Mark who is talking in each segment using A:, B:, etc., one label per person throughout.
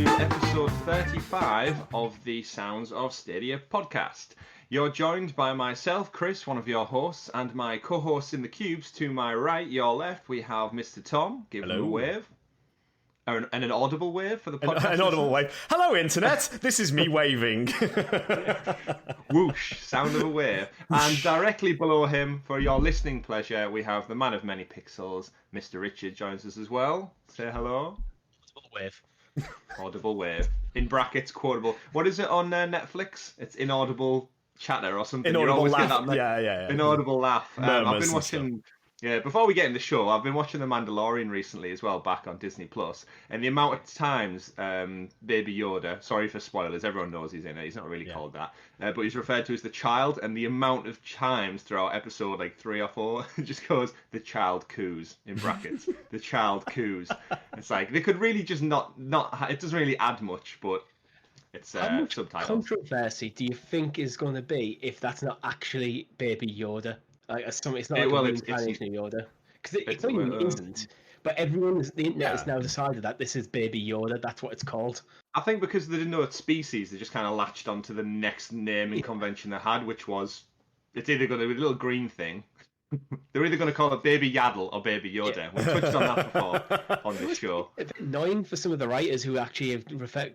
A: episode 35 of the Sounds of Stadia podcast. You're joined by myself, Chris, one of your hosts, and my co-hosts in the cubes. To my right, your left, we have Mr. Tom. Give him a wave. And an audible wave for the podcast.
B: An audible wave. Hello, Internet. This is me waving.
A: Whoosh, sound of a wave. And directly below him, for your listening pleasure, we have the man of many pixels, Mr. Richie, joins us as well. Say hello.
C: Audible wave.
A: Audible wave. In brackets, quotable. What is it on Netflix? It's inaudible chatter or something.
B: Inaudible laugh.
A: That,
B: yeah.
A: Inaudible laugh. I've been watching. Yeah, before we get in the show, I've been watching The Mandalorian recently as well, back on Disney Plus, and the amount of times Baby Yoda, sorry for spoilers, everyone knows he's in it, he's not really called that, but he's referred to as the child, and the amount of times throughout episode like 3 or 4, it just goes, the child coos, in brackets, the child coos. It's like, they could really just not, it doesn't really add much, but it's
C: How much
A: subtitles.
C: controversy do you think is going to be if that's not actually Baby Yoda? Like, it's not like
A: well,
C: a
A: it's
C: reincarnation of Yoda. Because it's not even isn't. But the internet has now decided that this is Baby Yoda. That's what it's called.
A: I think because they didn't know its species, they just kind of latched onto the next naming convention they had, which was, it's either going to be a little green thing. They're either going to call it Baby Yaddle or Baby Yoda. Yeah. We touched on that before on this show.
C: It's annoying for some of the writers who actually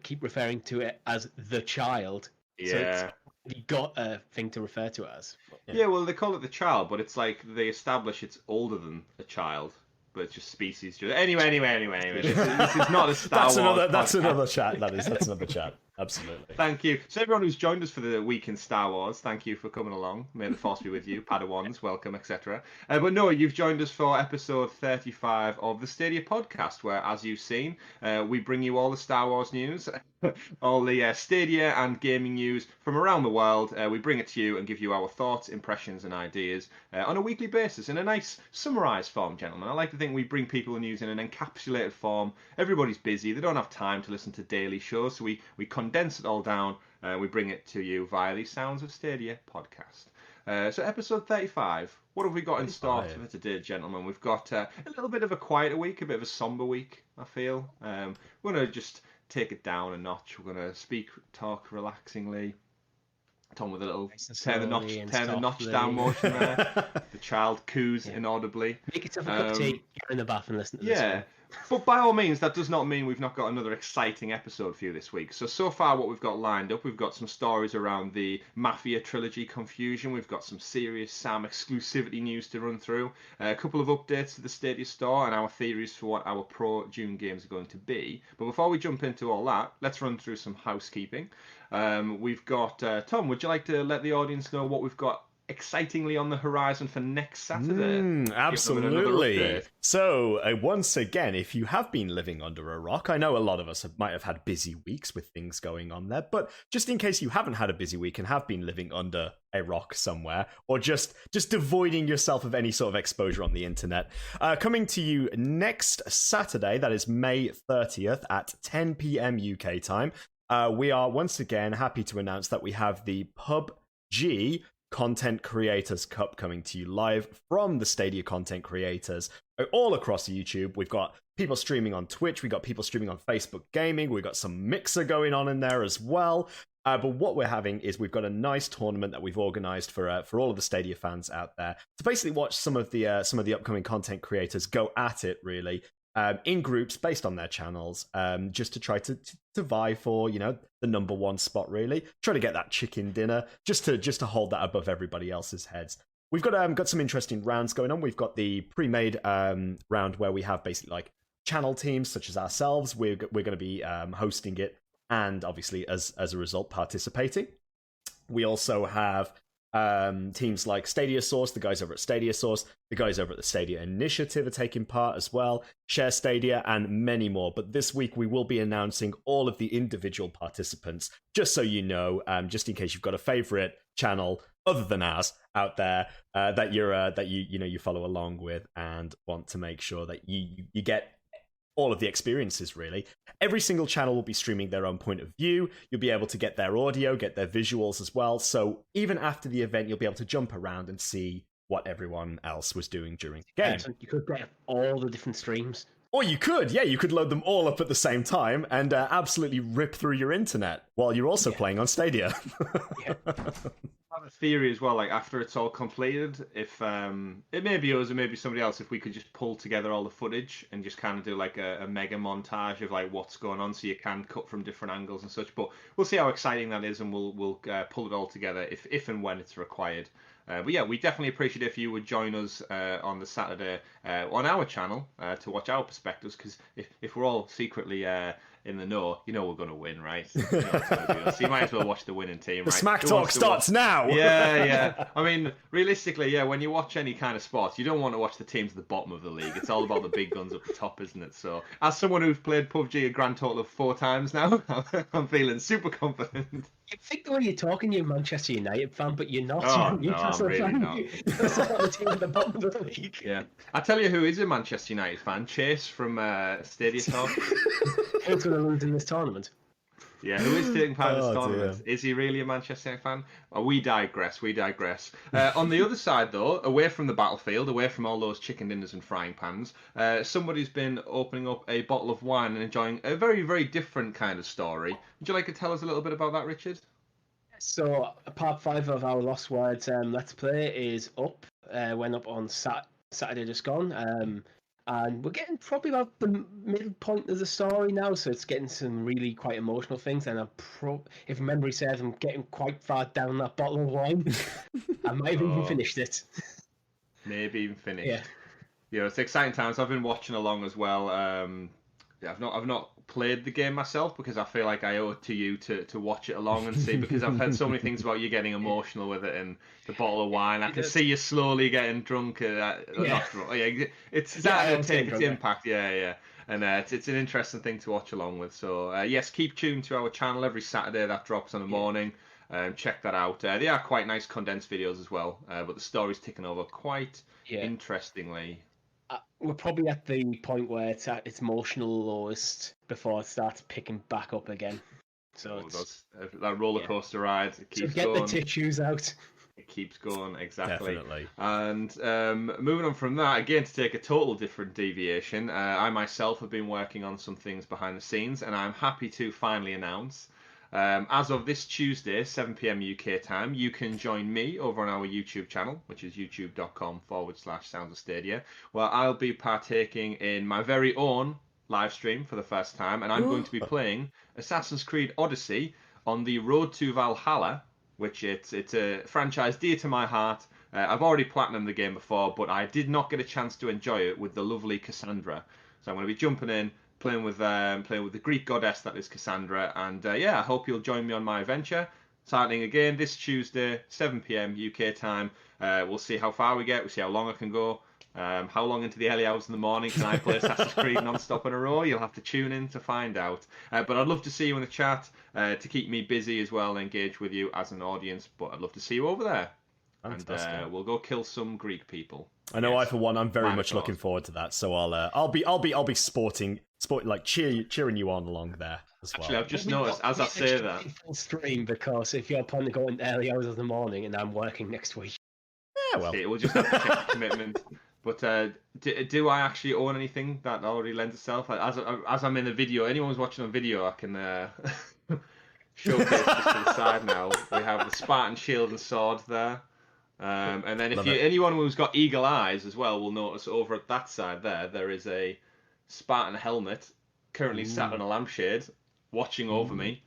C: keep referring to it as the child.
A: Yeah.
C: So you got a thing to refer to it as.
A: Yeah, well, they call it the child, but it's like they establish it's older than a child, but it's just species. Anyway. This is not a Star Wars podcast.
B: That's another chat. That's another chat. Absolutely.
A: Thank you. So everyone who's joined us for the week in Star Wars, thank you for coming along. May the force be with you, Padawans, welcome, etc. But no, you've joined us for episode 35 of the Stadia podcast, where, as you've seen, we bring you all the Star Wars news, all the Stadia and gaming news from around the world. We bring it to you and give you our thoughts, impressions, and ideas on a weekly basis in a nice summarised form, gentlemen. I like to think we bring people the news in an encapsulated form. Everybody's busy; they don't have time to listen to daily shows, so we condense it all down. We bring it to you via the Sounds of Stadia podcast. So episode 35. What have we got in store for today, gentlemen? We've got a little bit of a quieter week, a bit of a somber week, I feel. We're going to just take it down a notch. We're going to talk relaxingly. Tom with a little turn the notch down motion there. The child coos inaudibly.
C: Make yourself a cup of tea, get in the bath and listen to this one.
A: But by all means, that does not mean we've not got another exciting episode for you this week. So far what we've got lined up, we've got some stories around the Mafia Trilogy confusion. We've got some serious Sam exclusivity news to run through. A couple of updates to the Stadia store and our theories for what our Pro June games are going to be. But before we jump into all that, let's run through some housekeeping. We've got, Tom, would you like to let the audience know what we've got excitingly on the horizon for next Saturday?
B: Absolutely. So, once again, if you have been living under a rock, I know a lot of us might have had busy weeks with things going on there, but just in case you haven't had a busy week and have been living under a rock somewhere, or just avoiding yourself of any sort of exposure on the internet, coming to you next Saturday, that is May 30th at 10 p.m. UK time, we are once again happy to announce that we have the PUBG Content Creators Cup coming to you live from the Stadia content creators all across YouTube. We've got people streaming on Twitch, we've got people streaming on Facebook Gaming, we've got some Mixer going on in there as well. But what we're having is we've got a nice tournament that we've organised for all of the Stadia fans out there to basically watch some of the upcoming content creators go at it, really. In groups based on their channels, just to try to vie for, the number one spot, really. Try to get that chicken dinner, just to hold that above everybody else's heads. We've got some interesting rounds going on. We've got the pre-made round where we have basically like channel teams such as ourselves. We're going to be hosting it, and obviously as a result participating. We also have teams like Stadia Source, the guys over at Stadia Source, the guys over at the Stadia Initiative are taking part as well, Share Stadia, and many more. But this week we will be announcing all of the individual participants, just so you know, just in case you've got a favorite channel other than ours out there that you follow along with and want to make sure that you get all of the experiences, really. Every single channel will be streaming their own point of view. You'll be able to get their audio, get their visuals as well. So even after the event, you'll be able to jump around and see what everyone else was doing during the game.
C: You could get all the different streams.
B: Or you could load them all up at the same time and absolutely rip through your internet while you're also playing on Stadia.
C: Yeah.
A: I have a theory as well, like after it's all completed, if it may be us or maybe somebody else, if we could just pull together all the footage and just kind of do like a mega montage of like what's going on, so you can cut from different angles and such. But we'll see how exciting that is, and we'll pull it all together if and when it's required. But yeah, we definitely appreciate if you would join us on the Saturday on our channel to watch our perspectives, because if we're all secretly in the know, you know we're going to win, right? You know what's gonna do. So you might as well watch the winning team, right?
B: The smack talk starts now!
A: Yeah. I mean, realistically, yeah, when you watch any kind of sport, you don't want to watch the teams at the bottom of the league. It's all about the big guns at the top, isn't it? So, as someone who's played PUBG a grand total of 4 times now, I'm feeling super confident.
C: You think the way you're talking, you're a Manchester United fan, but you're not.
A: Oh,
C: you're
A: no, I'm really
C: fan.
A: not.
C: You're the team at the bottom of the league.
A: Yeah. I tell you who is a Manchester United fan, Chase from Stadia Talk.
C: Who's going to lose in this tournament?
A: Yeah, who is taking part in this tournament?
B: Dear.
A: Is he really a Manchester United fan? Oh, we digress. On the other side, though, away from the battlefield, away from all those chicken dinners and frying pans, somebody's been opening up a bottle of wine and enjoying a very, very different kind of story. Would you like to tell us a little bit about that, Richard?
C: So, part 5 of our Lost Words Let's Play is up. Went up on Saturday just gone. And we're getting probably about the middle point of the story now, so it's getting some really quite emotional things. And if memory serves, I'm getting quite far down that bottle of wine. I might have even finished it.
A: Maybe even finished.
C: Yeah.
A: You know, it's exciting times. I've been watching along as well. I've not played the game myself because I feel like I owe it to you to watch it along and see, because I've heard so many things about you getting emotional with it and the bottle of wine. I can see you slowly getting drunk. Not drunk. Yeah, it's starting to take its impact. Yeah. And it's an interesting thing to watch along with. So yes, keep tuned to our channel every Saturday. That drops on the morning. Check that out. They are quite nice condensed videos as well. But the story's ticking over quite interestingly.
C: We're probably at the point where it's at its emotional lowest before it starts picking back up again. So
A: that roller coaster ride, it keeps
C: get
A: going.
C: the tissues out.
A: It keeps going, exactly.
B: Definitely.
A: And moving on from that, again, to take a total different deviation, I myself have been working on some things behind the scenes, and I'm happy to finally announce, as of this Tuesday, 7 p.m. UK time, you can join me over on our YouTube channel, which is youtube.com/Sounds of Stadia, where I'll be partaking in my very own live stream for the first time, and I'm going to be playing Assassin's Creed Odyssey on the Road to Valhalla, which it's a franchise dear to my heart. I've already platinumed the game before, but I did not get a chance to enjoy it with the lovely Cassandra. So I'm going to be jumping in, playing with the Greek goddess that is Cassandra, and I hope you'll join me on my adventure. Starting again this Tuesday, 7 p.m. UK time. We'll see how far we get. We'll see how long I can go. How long into the early hours in the morning can I play Assassin's Creed non-stop in a row? You'll have to tune in to find out. But I'd love to see you in the chat to keep me busy as well and engage with you as an audience. But I'd love to see you over there. Fantastic. And we'll go kill some Greek people.
B: I know. I, for one, I'm very much looking forward to that. So I'll be sporting like cheering you on along there as well.
A: Actually, I've just noticed as I say that.
C: Full stream, because if you're planning to go in the early hours of the morning and I'm working next week.
B: Yeah, well,
A: we'll just have to check the commitment. But do I actually own anything that already lends itself? As I'm in the video, anyone who's watching on video, I can showcase just to the side now. We have the Spartan shield and sword there. And then anyone who's got eagle eyes as well will notice over at that side there is a Spartan helmet currently sat on a lampshade watching over me,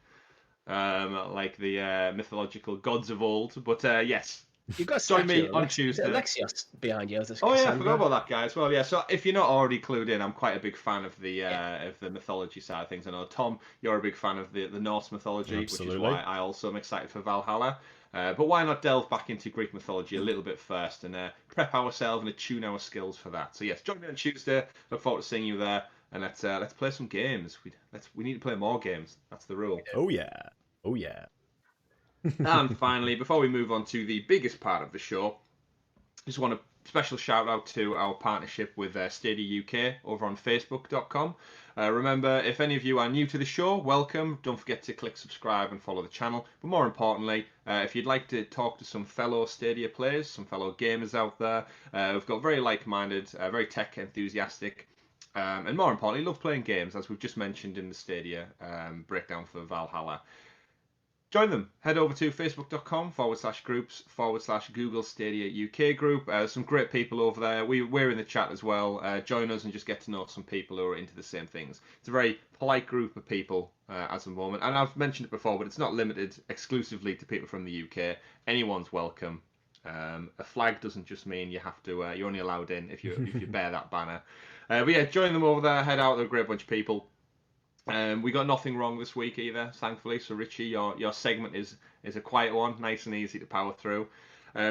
A: like the mythological gods of old. But yes.
C: You've got
A: join me on Tuesday.
C: Alexios behind you.
A: Oh yeah, I forgot about that guy as well. Yeah, so if you're not already clued in, I'm quite a big fan of the mythology side of things. I know Tom, you're a big fan of the Norse mythology,
B: Absolutely.
A: Which is why I also am excited for Valhalla. But why not delve back into Greek mythology a little bit first and prep ourselves and attune our skills for that? So yes, join me on Tuesday. Look forward to seeing you there, and let's play some games. We need to play more games. That's the rule.
B: Oh yeah.
A: And finally, before we move on to the biggest part of the show, just want a special shout out to our partnership with Stadia UK over on Facebook.com. Remember, if any of you are new to the show, welcome. Don't forget to click subscribe and follow the channel. But more importantly, if you'd like to talk to some fellow Stadia players, some fellow gamers out there, we've got very like-minded, very tech enthusiastic and more importantly, love playing games, as we've just mentioned in the Stadia breakdown for Valhalla. Join them. Head over to facebook.com/groups/Google Stadia UK group. Some great people over there. We're in the chat as well. Join us and just get to know some people who are into the same things. It's a very polite group of people at the moment. And I've mentioned it before, but it's not limited exclusively to people from the UK. Anyone's welcome. A flag doesn't just mean you have to. You're only allowed in if you bear that banner. But yeah, join them over there. Head out. They're a great bunch of people. We got nothing wrong this week either, thankfully. So Richie, your segment is a quiet one, nice and easy to power through.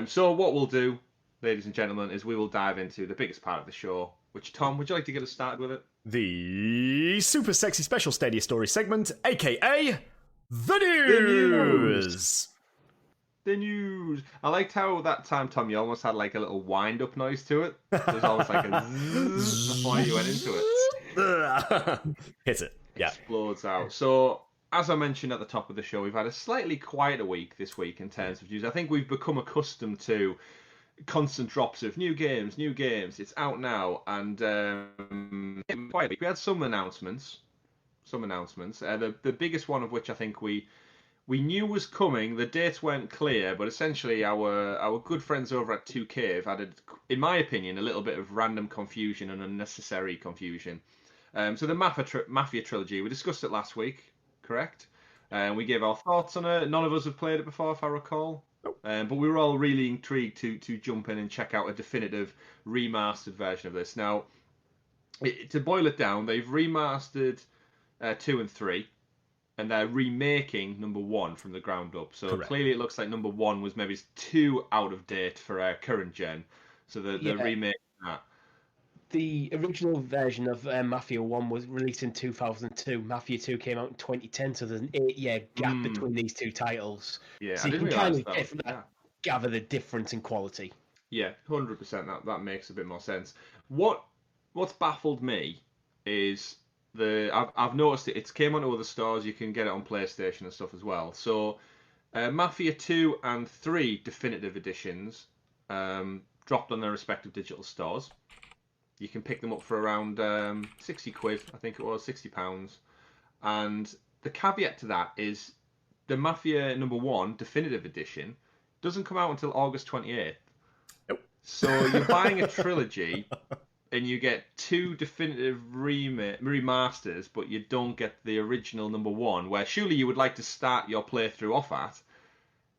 A: So what we'll do, ladies and gentlemen, is we will dive into the biggest part of the show. Which, Tom, would you like to get us started with it?
B: The super sexy special Stadia story segment, aka the news.
A: The news. I liked how that time, Tom, you almost had like a little wind-up noise to it. It was almost like a zzz before you went into it.
B: Hit it. Yeah.
A: Explodes out. So, as I mentioned at the top of the show, we've had a slightly quieter week this week in terms of news. I think we've become accustomed to constant drops of new games. It's out now, and we had some announcements. The biggest one of which I think we knew was coming. The dates weren't clear, but essentially our good friends over at 2K have added, in my opinion, a little bit of random confusion and unnecessary confusion. So the Mafia Trilogy, we discussed it last week, correct? We gave our thoughts on it. None of us have played it before, if I recall. But we were all really intrigued to jump in and check out a definitive remastered version of this. Now, to boil it down, they've remastered 2 and 3, and they're remaking number 1 from the ground up. So
B: Correct.
A: Clearly it looks like number 1 was maybe too out of date for current gen. So they're remaking that.
C: The original version of Mafia 1 was released in 2002. Mafia 2 came out in 2010, so there's an 8-year gap between these two titles.
A: Yeah,
C: so you can kind of gather the difference in quality.
A: Yeah, 100%. That makes a bit more sense. What's baffled me is I've noticed it's came onto other stores. You can get it on PlayStation and stuff as well. So Mafia 2 and 3 definitive editions dropped on their respective digital stores. You can pick them up for around 60 quid, I think it was, £60. And the caveat to that is the Mafia number 1 definitive edition doesn't come out until August 28th.
B: Nope.
A: So you're buying a trilogy and you get 2 definitive remasters, but you don't get the original number 1, where surely you would like to start your playthrough off at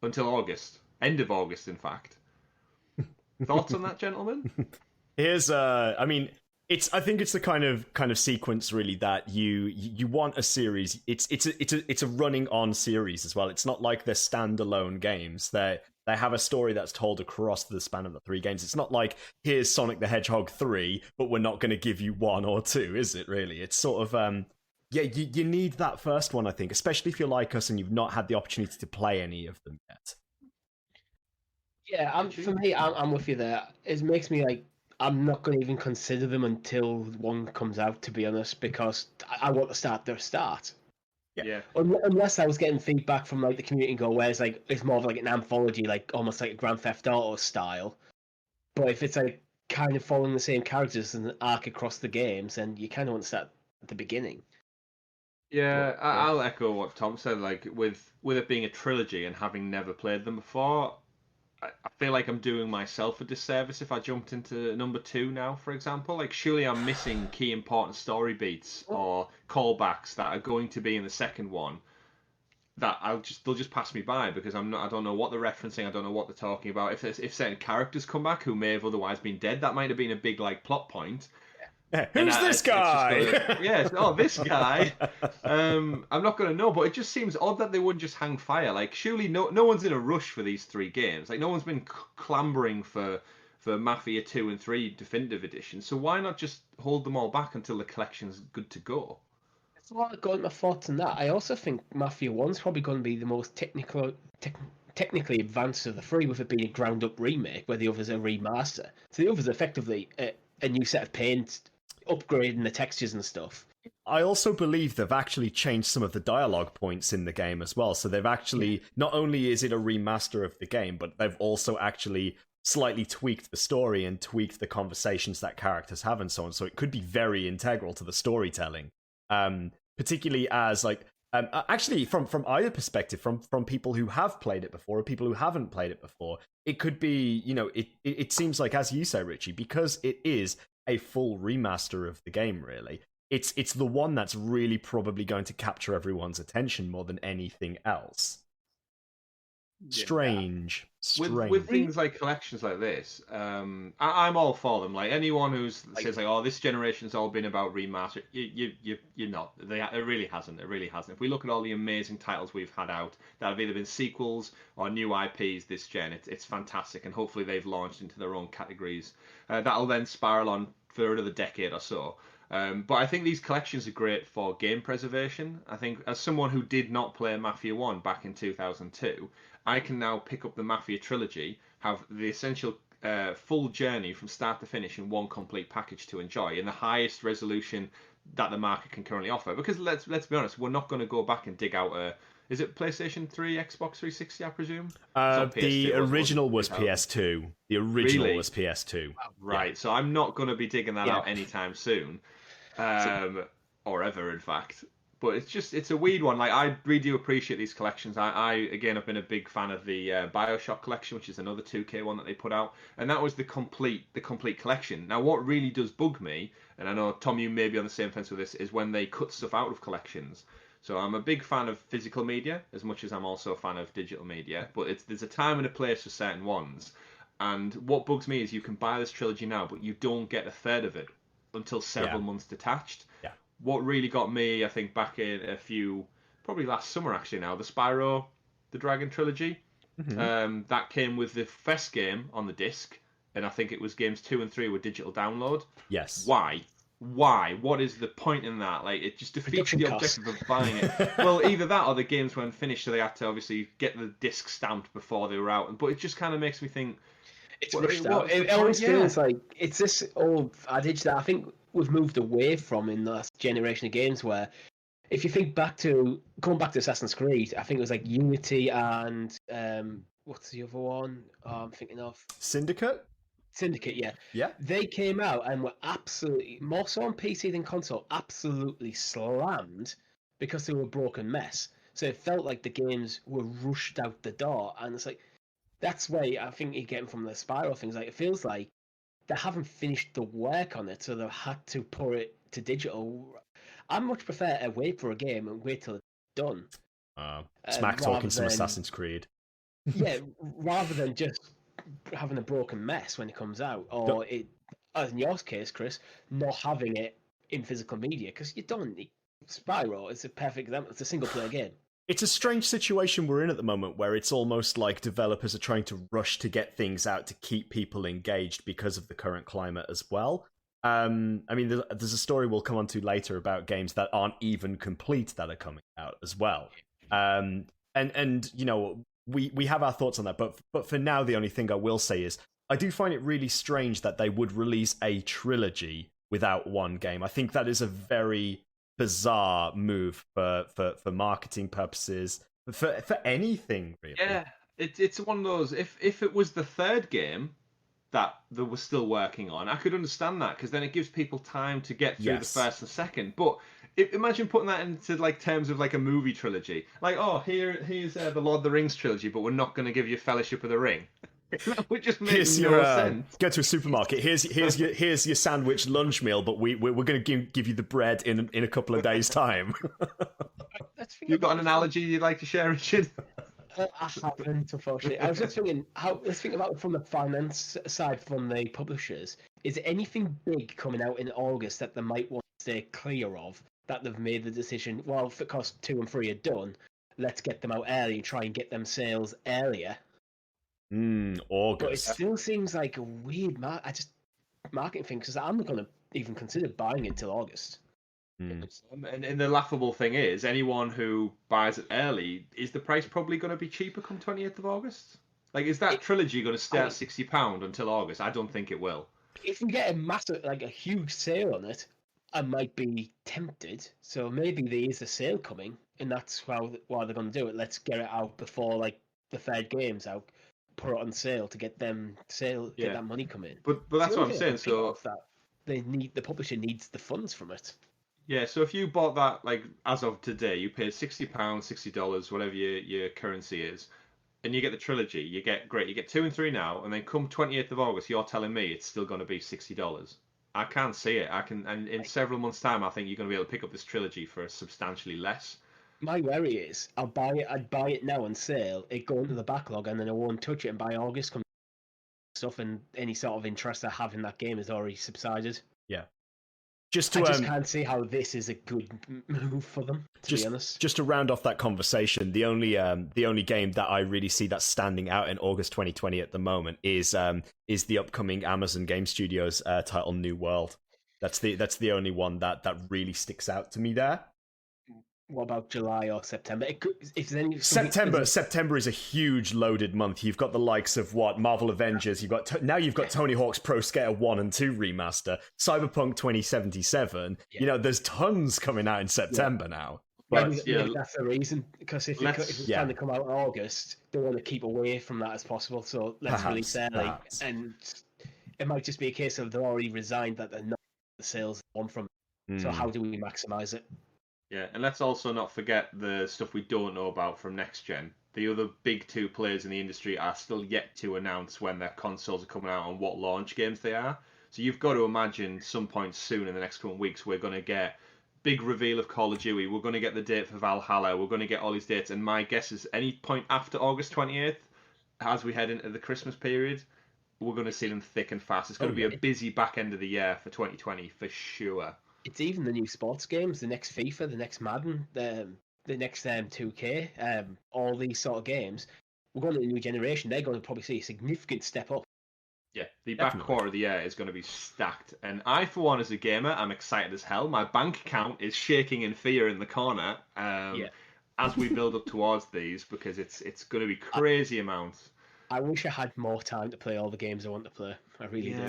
A: until August. End of August, in fact. Thoughts on that, gentlemen?
B: Here's I mean, I think it's the kind of sequence really that you want a series. It's a running on series as well. It's not like they're standalone games. They have a story that's told across the span of the 3 games. It's not like here's Sonic the Hedgehog 3, but we're not going to give you 1 or 2, is it really? It's sort of you need that first one, I think, especially if you're like us and you've not had the opportunity to play any of them yet.
C: Yeah, for me, I'm with you there. It makes me like, I'm not going to even consider them until 1 comes out, to be honest, because I want to start their start.
A: Yeah.
C: Unless I was getting feedback from like the community and go, where it's more of like an anthology, like almost like a Grand Theft Auto style. But if it's like kind of following the same characters and an arc across the games, then you kind of want to start at the beginning.
A: Yeah, I'll echo what Tom said. Like with it being a trilogy and having never played them before, I feel like I'm doing myself a disservice if I jumped into number 2 now, for example. Like, surely I'm missing key important story beats or callbacks that are going to be in the second one that they'll just pass me by because I don't know what they're referencing. I don't know what they're talking about. If certain characters come back who may have otherwise been dead, that might have been a big like plot point.
B: Who's this guy?
A: This guy. I'm not going to know, but it just seems odd that they wouldn't just hang fire. Like, surely no one's in a rush for these 3 games. Like, no one's been clambering for Mafia 2 and 3 definitive editions. So why not just hold them all back until the collection's good to go?
C: It's a lot of going my thoughts on that. I also think Mafia 1's probably going to be the most technically advanced of the 3, with it being a ground-up remake, where the others are remaster. So the others are effectively a new set of paint, upgrading the textures and stuff.
B: I also believe they've actually changed some of the dialogue points in the game as well. So they've actually, not only is it a remaster of the game, but they've also actually slightly tweaked the story and tweaked the conversations that characters have and so on. So it could be very integral to the storytelling, particularly as like actually from either perspective, from people who have played it before or people who haven't played it before. It could be, it seems like, as you say, Richie, because it is a full remaster of the game. Really, it's the one that's really probably going to capture everyone's attention more than anything else. Strange.
A: With things like collections like this, I'm all for them. Like anyone who says like, "Oh, this generation's all been about remaster," you're not. It really hasn't. It really hasn't. If we look at all the amazing titles we've had out that have either been sequels or new IPs this gen, it's fantastic, and hopefully they've launched into their own categories. That'll then spiral on for another decade or so. But I think these collections are great for game preservation. I think as someone who did not play Mafia 1 back in 2002, I can now pick up the Mafia Trilogy, have the essential full journey from start to finish in one complete package to enjoy in the highest resolution that the market can currently offer. Because let's be honest, we're not going to go back and dig out a... Is it PlayStation 3, Xbox 360, I presume?
B: The original was PS2. The original was PS2.
A: Right, yeah. So I'm not going to be digging that out anytime soon. Or ever, in fact. But it's a weird one. Like, I really do appreciate these collections. I again, I've been a big fan of the BioShock collection, which is another 2K one that they put out, and that was the complete collection. Now, what really does bug me, and I know Tom, you may be on the same fence with this, is when they cut stuff out of collections. So I'm a big fan of physical media, as much as I'm also a fan of digital media. But there's a time and a place for certain ones. And what bugs me is you can buy this trilogy now, but you don't get a third of it until several months detached.
B: Yeah.
A: What really got me, I think, back in probably last summer actually now, the Spyro the Dragon trilogy. Mm-hmm. That came with the first game on the disc, and I think it was games 2 and 3 were digital download.
B: Yes.
A: Why? What is the point in that? Like, it just defeats the objective of buying it. Well, either that or the games weren't finished, so they had to obviously get the disc stamped before they were out. But it just kind of makes me think...
C: It's rushed out. It always feels like it's this old adage that I think we've moved away from in the last generation of games, where if you think going back to Assassin's Creed, I think it was like Unity and what's the other one? I'm thinking of
B: Syndicate,
C: yeah. They came out and were absolutely, more so on PC than console, absolutely slammed because they were a broken mess. So it felt like the games were rushed out the door, and it's like, that's where I think you're getting from the Spyro things. Like, it feels like they haven't finished the work on it, so they've had to put it to digital. I much prefer to wait for a game and wait till it's done.
B: Smack talking some Assassin's Creed.
C: Yeah, rather than just having a broken mess when it comes out, or as in your case, Chris, not having it in physical media, because you don't. Spyro is a perfect example. It's a single-player game.
B: It's a strange situation we're in at the moment, where it's almost like developers are trying to rush to get things out to keep people engaged because of the current climate as well. I mean, there's a story we'll come on to later about games that aren't even complete that are coming out as well. And you know, we have our thoughts on that, but for now, the only thing I will say is I do find it really strange that they would release a trilogy without one game. I think that is a very bizarre move for marketing purposes, for anything really.
A: Yeah, it's one of those. If it was the third game that they were still working on, I could understand that, because then it gives people time to get through the first and second. But imagine putting that into like terms of like a movie trilogy. Like, oh, here's the Lord of the Rings trilogy, but we're not going to give you Fellowship of the Ring. That would just make no sense.
B: Go to a supermarket. Here's your sandwich lunch meal, but we're going to give you the bread in a couple of days' time.
A: You've got an analogy you'd like to share, Richard?
C: I haven't, unfortunately. I was just thinking, let's think about it from the finance side, from the publishers. Is there anything big coming out in August that they might want to stay clear of, that they've made the decision, well, because 2 and 3 are done, let's get them out early and try and get them sales earlier?
B: August.
C: But it still seems like a weird marketing thing, because I'm not going to even consider buying it till August.
A: And the laughable thing is, anyone who buys it early, is the price probably going to be cheaper come 28th of August? Like, is that trilogy going to stay at £60 until August? I don't think it will.
C: If we get a huge sale on it, I might be tempted. So maybe there is a sale coming, and that's why they're going to do it. Let's get it out before like the third game's out. put it on sale to get get that money come in.
A: But that's what I'm saying. So
C: that the publisher needs the funds from it.
A: Yeah, so if you bought that like as of today, you paid £60, $60, whatever your currency is, and you get the trilogy, you get 2 and 3 now, and then come 28th of August, you're telling me it's still going to be $60. I can't see it. And in several months' time, I think you're going to be able to pick up this trilogy for substantially less.
C: My worry is I'd buy it now on sale, it go into the backlog, and then I won't touch it, and by August come stuff, and any sort of interest I have in that game has already subsided.
B: Yeah.
C: I just can't see how this is a good move for them, to be honest.
B: Just to round off that conversation, the only game that I really see that's standing out in August 2020 at the moment is the upcoming Amazon Game Studios title New World. That's the only one that really sticks out to me there.
C: What about July or September?
B: September is a huge loaded month. You've got the likes of Marvel Avengers. You've got Tony Hawk's Pro Skater 1 and 2 remaster, Cyberpunk 2077. Yeah. There's tons coming out in September now.
C: But maybe that's the reason, because if it's trying to come out in August, they want to keep away from that as possible. So let's release early, and it might just be a case of they're already resigned that they're not the sales they want from it. So how do we maximize it?
A: Yeah, and let's also not forget the stuff we don't know about from next gen. The other big 2 players in the industry are still yet to announce when their consoles are coming out and what launch games they are. So you've got to imagine some point soon in the next couple of weeks we're going to get big reveal of Call of Duty. We're going to get the date for Valhalla. We're going to get all these dates. And my guess is any point after August 28th, as we head into the Christmas period, we're going to see them thick and fast. It's going to be a busy back end of the year for 2020 for sure.
C: It's even the new sports games, the next FIFA, the next Madden, the next 2K, all these sort of games. We're going to the new generation. They're going to probably see a significant step up.
A: Yeah, the back quarter of the year is going to be stacked. And I, for one, as a gamer, I'm excited as hell. My bank account is shaking in fear in the corner as we build up towards these, because it's going to be crazy amounts.
C: I wish I had more time to play all the games I want to play. I really do.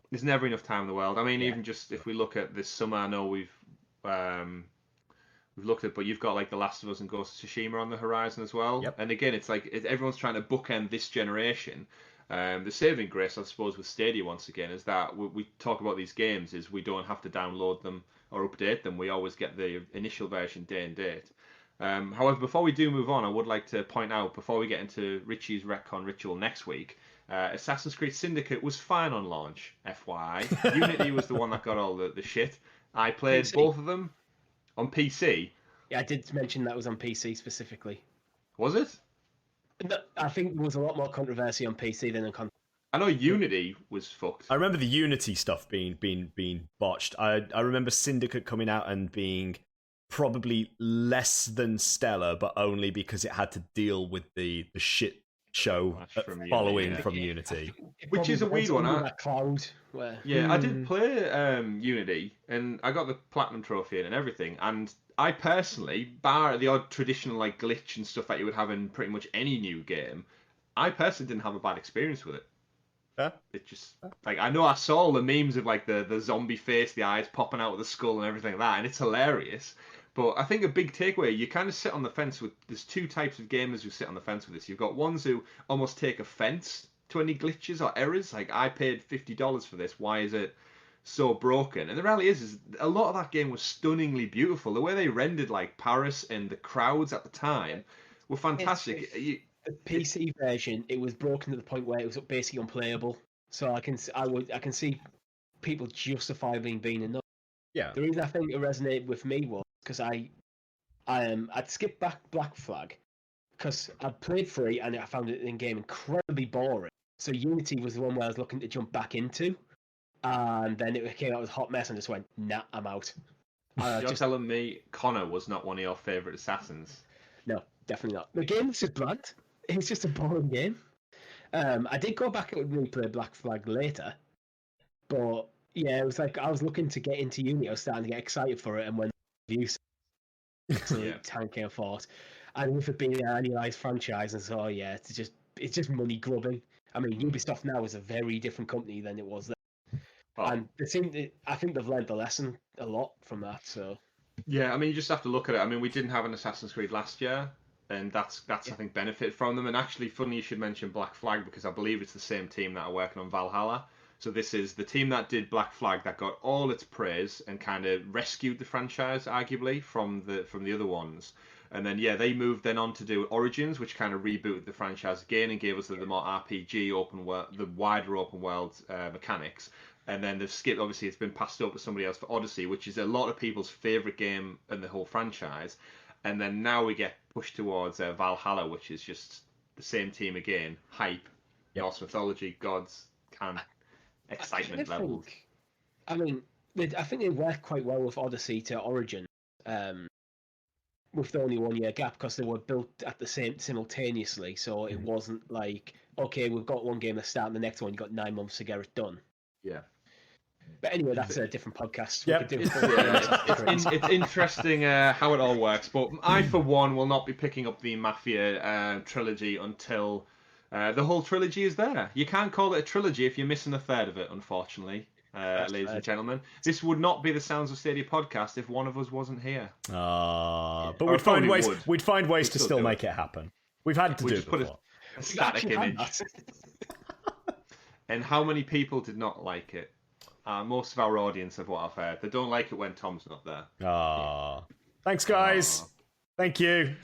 A: There's never enough time in the world. I mean, even just if we look at this summer, I know we've looked at, but you've got like The Last of Us and Ghost of Tsushima on the horizon as well.
B: Yep.
A: And again, it's like everyone's trying to bookend this generation. The saving grace, I suppose, with Stadia once again is that we talk about these games is we don't have to download them or update them. We always get the initial version day and date. However, before we do move on, I would like to point out, before we get into Richie's retcon ritual next week, Assassin's Creed Syndicate was fine on launch, FYI. Unity was the one that got all the shit. I played both of them on PC.
C: Yeah, I did mention that was on PC specifically.
A: Was it?
C: No, I think there was a lot more controversy on PC than on console.
A: I know Unity was fucked.
B: I remember the Unity stuff being botched. I remember Syndicate coming out and being probably less than stellar, but only because it had to deal with the shit show following from Unity.
A: Which is a weird one.
C: Cloud.
A: I did play Unity, and I got the Platinum Trophy and everything, and I personally, bar the odd traditional like glitch and stuff that you would have in pretty much any new game, I personally didn't have a bad experience with it. It just, like, I know I saw all the memes of like the zombie face, the eyes popping out of the skull and everything like that, and it's hilarious. But I think a big takeaway, you kind of sit on the fence with, there's 2 types of gamers who sit on the fence with this. You've got ones who almost take offense to any glitches or errors. Like, I paid $50 for this. Why is it so broken? And the reality is a lot of that game was stunningly beautiful. The way they rendered like Paris and the crowds at the time were fantastic.
C: The PC version, it was broken to the point where it was basically unplayable. So I can see people justifiably being annoyed.
B: Yeah.
C: The reason I think it resonated with me was because I'd skipped back Black Flag because I'd played 3 and I found it in game incredibly boring. So Unity was the one where I was looking to jump back into, and then it came out as a hot mess and just went, nah, I'm out.
A: You're telling me Connor was not one of your favourite assassins?
C: No, definitely not. The game was just bland. It's just a boring game. I did go back and replay Black Flag later, but yeah, it was like I was looking to get into Unity. I was starting to get excited for it, and when reviews tanking a fort, and with it being an annualized franchise, and so it's just money grubbing. I mean, Ubisoft now is a very different company than it was then, and I think they've learned the lesson a lot from that. So
A: yeah, I mean, you just have to look at it. I mean, we didn't have an Assassin's Creed last year. and that's I think benefit from them. And actually, funny you should mention Black Flag, because I believe it's the same team that are working on Valhalla. So this is the team that did Black Flag that got all its praise and kind of rescued the franchise, arguably, from the other ones. And then they moved then on to do Origins, which kind of rebooted the franchise again and gave us the more RPG open world, the wider open world mechanics. And then they've skipped. Obviously, it's been passed over to somebody else for Odyssey, which is a lot of people's favorite game in the whole franchise. And then now we get pushed towards Valhalla, which is just the same team again. Hype, Norse mythology, gods, excitement levels.
C: I think they worked quite well with Odyssey to Origin, with the only 1 year gap, because they were built at the same simultaneously. So it wasn't like, okay, we've got one game to start, and the next one you've got 9 months to get it done.
A: Yeah.
C: But anyway, that's a different podcast.
B: Yep.
A: It's interesting how it all works. But I, for one, will not be picking up the Mafia trilogy until the whole trilogy is there. You can't call it a trilogy if you're missing a third of it, unfortunately. Ladies and gentlemen, this would not be the Sounds of Stadia podcast if one of us wasn't here.
B: But we'd find ways. We'd find ways to still make it happen. We've had to do it before.
A: Put a static image. And how many people did not like it? Most of our audience, of what I've heard, they don't like it when Tom's not there.
B: Thanks, guys. Thank you.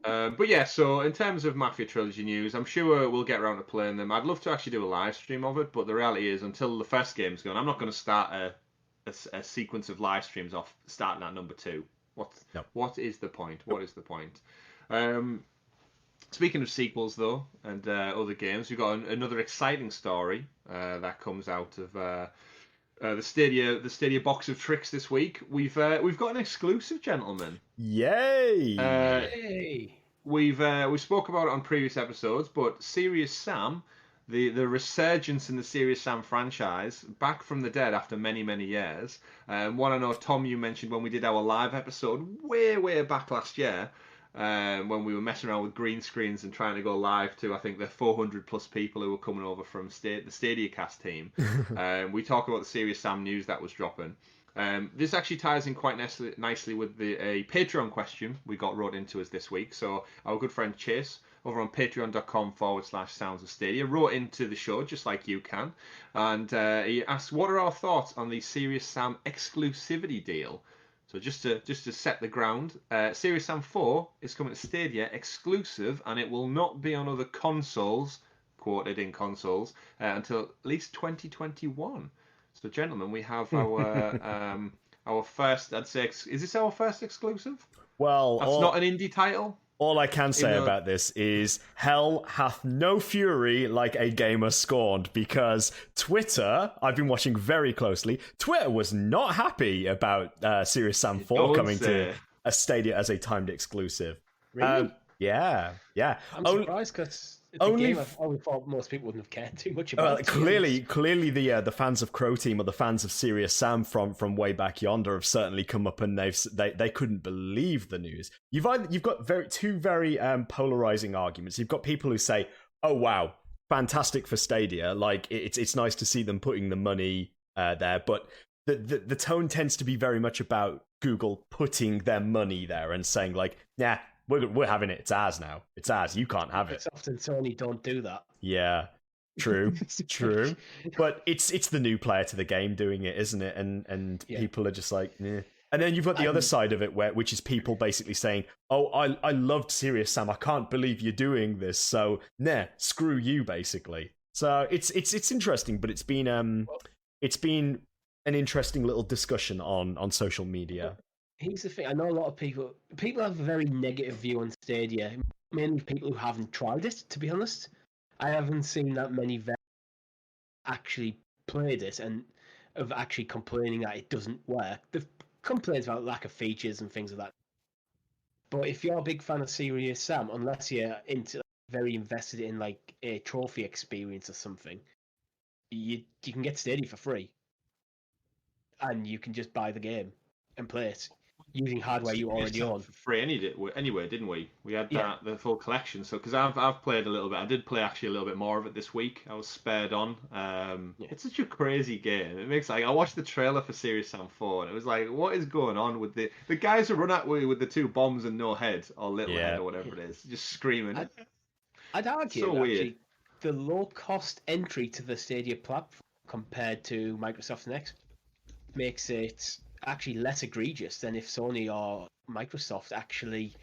A: But yeah, so in terms of Mafia Trilogy news, I'm sure we'll get around to playing them. I'd love to actually do a live stream of it, but the reality is, until the first game's gone, I'm not going to start a sequence of live streams off starting at number 2. What is the point? What is the point? Speaking of sequels, though, and other games, we've got another exciting story that comes out of the Stadia box of tricks this week. We've got an exclusive, gentlemen.
B: Yay!
A: We spoke about it on previous episodes, but Serious Sam, the resurgence in the Serious Sam franchise, back from the dead after many years. One I know, Tom, you mentioned when we did our live episode way back last year. When we were messing around with green screens and trying to go live to, I think, the 400 plus people who were coming over from the Stadia Cast team. We talk about the Serious Sam news that was dropping. This actually ties in quite nicely with a Patreon question we got wrote into us this week. So our good friend Chase over on patreon.com/Sounds of Stadia wrote into the show just like you can. And he asked, what are our thoughts on the Serious Sam exclusivity deal? So just to set the ground, Serious Sam 4 is coming to Stadia exclusive, and it will not be on other consoles, quoted in consoles, until at least 2021. So, gentlemen, we have our first. I'd say, is this our first exclusive?
B: Well,
A: that's not an indie title.
B: All I can say about this is hell hath no fury like a gamer scorned, because Twitter, I've been watching very closely, Twitter was not happy about Serious Sam 4 coming to a Stadia as a timed exclusive.
C: Really?
B: Yeah.
C: I'm surprised, because it's a game I always thought most people wouldn't have cared too much about.
B: Clearly, the fans of Croteam or the fans of Serious Sam from way back yonder have certainly come up, and they couldn't believe the news. You've got two very polarizing arguments. You've got people who say, "Oh wow, fantastic for Stadia! Like it's nice to see them putting the money there," but the tone tends to be very much about Google putting their money there and saying like, "Nah, we're having it. It's ours now. It's ours. You can't have it."
C: Microsoft and Sony don't do that.
B: Yeah, true. But it's the new player to the game doing it, isn't it? And people are just like, nah. And then you've got the other side of it, which is people basically saying, "Oh, I loved Serious Sam. I can't believe you're doing this. So, nah, screw you," basically. So it's interesting, but it's been an interesting little discussion on social media.
C: Here's the thing. I know a lot of people have a very negative view on Stadia. Mainly people who haven't tried it, to be honest. I haven't seen that many actually played it and of actually complaining that it doesn't work. They've complained about lack of features and things like that. But if you're a big fan of Serious Sam, unless you're very invested in like a trophy experience or something, you can get Stadia for free. And you can just buy the game and play it. using hardware you already own.
A: For free anyway, didn't we? We had the full collection. So because I've played a little bit, I did play actually a little bit more of it this week. I was spared on. It's such a crazy game. It makes I watched the trailer for Serious Sam 4 and it was like, what is going on with the guys who run at me with the 2 bombs and no head or little head or whatever it is, just screaming.
C: I'd argue
A: so weird.
C: Actually, the low cost entry to the Stadia platform compared to Microsoft Next makes it actually less egregious than if Sony or Microsoft actually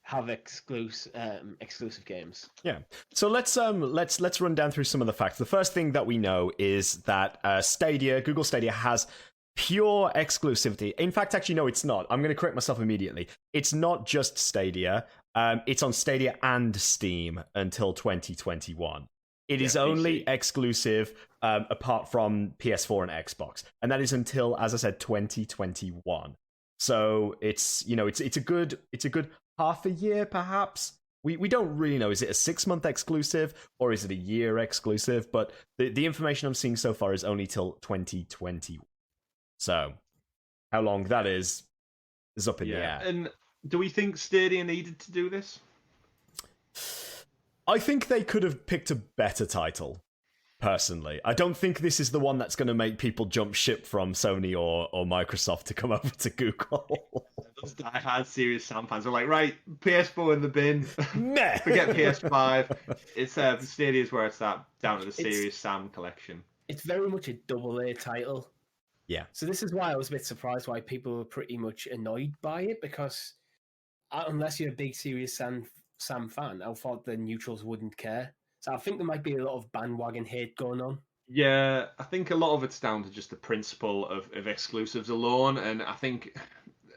C: have exclusive games.
B: Yeah. So let's run down through some of the facts. The first thing that we know is that Google Stadia has pure exclusivity. In fact, actually, no, it's not. I'm going to correct myself immediately. It's not just Stadia. It's on Stadia and Steam until 2021. It is only exclusive apart from PS4 and Xbox, and that is until, as I said, 2021. So it's a good half a year, perhaps. We don't really know. Is it a 6-month exclusive or is it a year exclusive? But the information I'm seeing so far is only till 2020. So how long that is up in the air.
A: And do we think Stadia needed to do this?
B: I think they could have picked a better title, personally. I don't think this is the one that's going to make people jump ship from Sony or Microsoft to come over to Google.
A: Those die-hard Serious Sam fans are like, right, PS4 in the bin.
B: Meh.
A: Forget PS5. It's Stadia's where it's down to the Serious Sam collection.
C: It's very much a AA title.
B: Yeah.
C: So this is why I was a bit surprised why people were pretty much annoyed by it, because unless you're a big Serious Sam fan, I thought the neutrals wouldn't care. So I think there might be a lot of bandwagon hate going on.
A: Yeah, I think a lot of it's down to just the principle of exclusives alone. And I think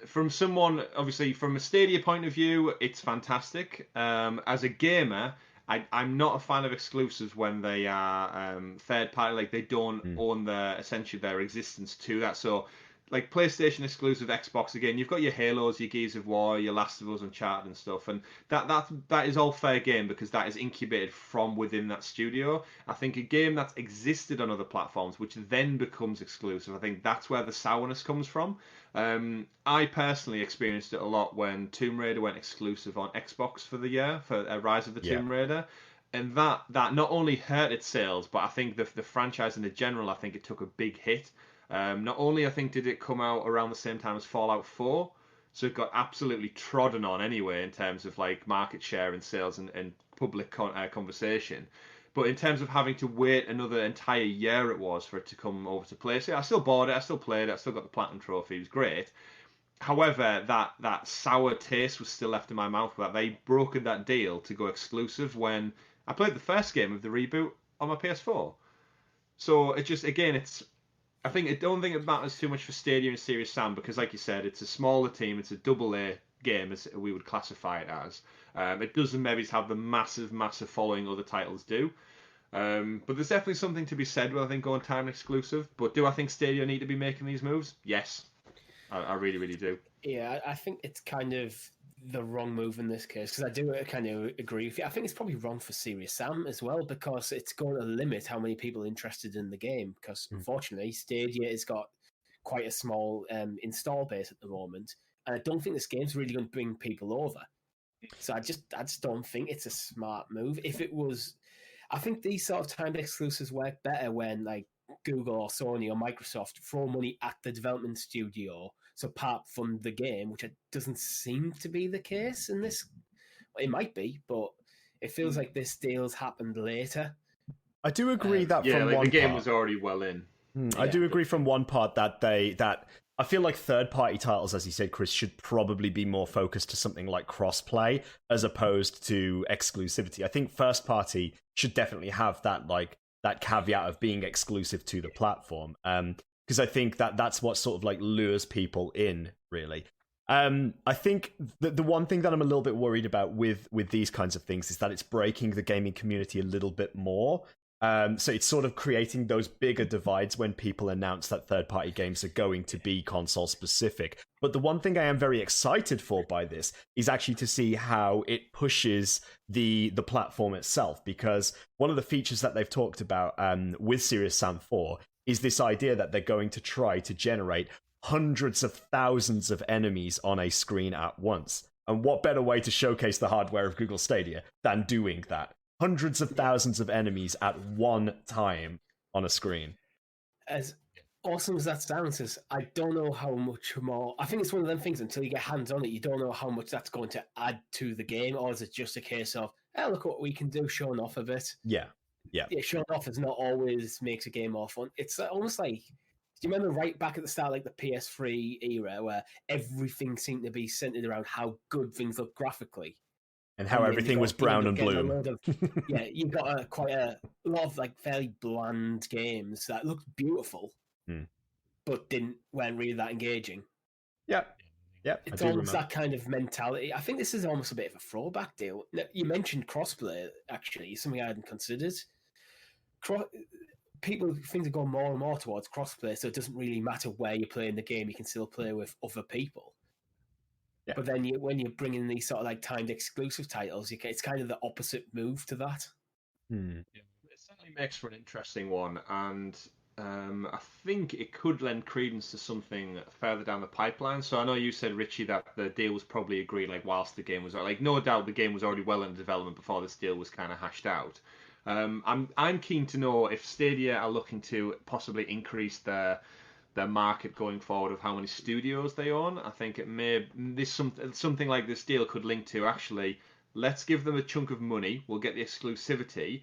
A: from someone, obviously from a Stadia point of view, it's fantastic. As a gamer, I'm not a fan of exclusives when they are third party, like they don't own essentially their existence to that. So like PlayStation exclusive, Xbox, again, you've got your Halos, your Gears of War, your Last of Us, Uncharted and stuff, and that is all fair game because that is incubated from within that studio. I think a game that's existed on other platforms, which then becomes exclusive, I think that's where the sourness comes from. I personally experienced it a lot when Tomb Raider went exclusive on Xbox for the year, for Rise of the Tomb Raider. And that not only hurt its sales, but I think the franchise in the general, I think it took a big hit. Not only I think did it come out around the same time as Fallout 4, so it got absolutely trodden on anyway in terms of like market share and sales and public conversation. But in terms of having to wait another entire year it was for it to come over to play. So I still bought it, I still played it, I still got the Platinum Trophy, it was great. However, that sour taste was still left in my mouth that they brokered that deal to go exclusive when I played the first game of the reboot on my PS4. So it just, again, I don't think it matters too much for Stadia and Serious Sam because, like you said, it's a smaller team. It's a AA game, as we would classify it as. It doesn't maybe have the massive following other titles do. But there's definitely something to be said with, I think, going time exclusive. But do I think Stadia need to be making these moves? Yes. I really, really do.
C: Yeah, I think it's kind of the wrong move in this case because I do kind of agree with you. I think it's probably wrong for Serious Sam as well because it's going to limit how many people are interested in the game because unfortunately Stadia has got quite a small install base at the moment and I don't think this game's really going to bring people over. So I just don't think it's a smart move. If it was, I think these sort of timed exclusives work better when like Google or Sony or Microsoft throw money at the development studio so part fund the game, which doesn't seem to be the case in this. It might be, but it feels like this deal's happened later.
B: I do agree that from one
A: the game
B: part,
A: was already well in.
B: I do agree from one part that I feel like third-party titles, as you said, Chris, should probably be more focused to something like cross-play as opposed to exclusivity. I think first-party should definitely have that caveat of being exclusive to the platform. Because I think that's what sort of like lures people in, really. I think the one thing that I'm a little bit worried about with these kinds of things is that it's breaking the gaming community a little bit more. So it's sort of creating those bigger divides when people announce that third-party games are going to be console-specific. But the one thing I am very excited for by this is actually to see how it pushes the platform itself, because one of the features that they've talked about with Serious Sam 4 is this idea that they're going to try to generate hundreds of thousands of enemies on a screen at once. And what better way to showcase the hardware of Google Stadia than doing that? Hundreds of thousands of enemies at one time on a screen.
C: As awesome as that sounds, I don't know how much more. I think it's one of them things, until you get hands on it, you don't know how much that's going to add to the game, or is it just a case of, hey, look what we can do, showing off a bit?
B: Yeah.
C: Showing off is not always makes a game more fun. It's almost like, do you remember right back at the start, like the PS3 era, where everything seemed to be centered around how good things look graphically?
B: And how everything was brown and blue.
C: You got quite a lot of like fairly bland games that looked beautiful, but weren't really that engaging.
B: Yeah.
C: It's almost that kind of mentality. I think this is almost a bit of a throwback deal. You mentioned crossplay, actually, something I hadn't considered. Things are going more and more towards crossplay, so it doesn't really matter where you play in the game, you can still play with other people. Yeah. But then when you bring in these sort of like timed exclusive titles, it's kind of the opposite move to that.
A: Yeah, it certainly makes for an interesting one, and I think it could lend credence to something further down the pipeline. So I know you said, Richie, that the deal was probably agreed like whilst the game was like, no doubt the game was already well in development before this deal was kind of hashed out. I'm keen to know if Stadia are looking to possibly increase their market going forward of how many studios they own. I think something like this deal could link to, actually, let's give them a chunk of money, we'll get the exclusivity.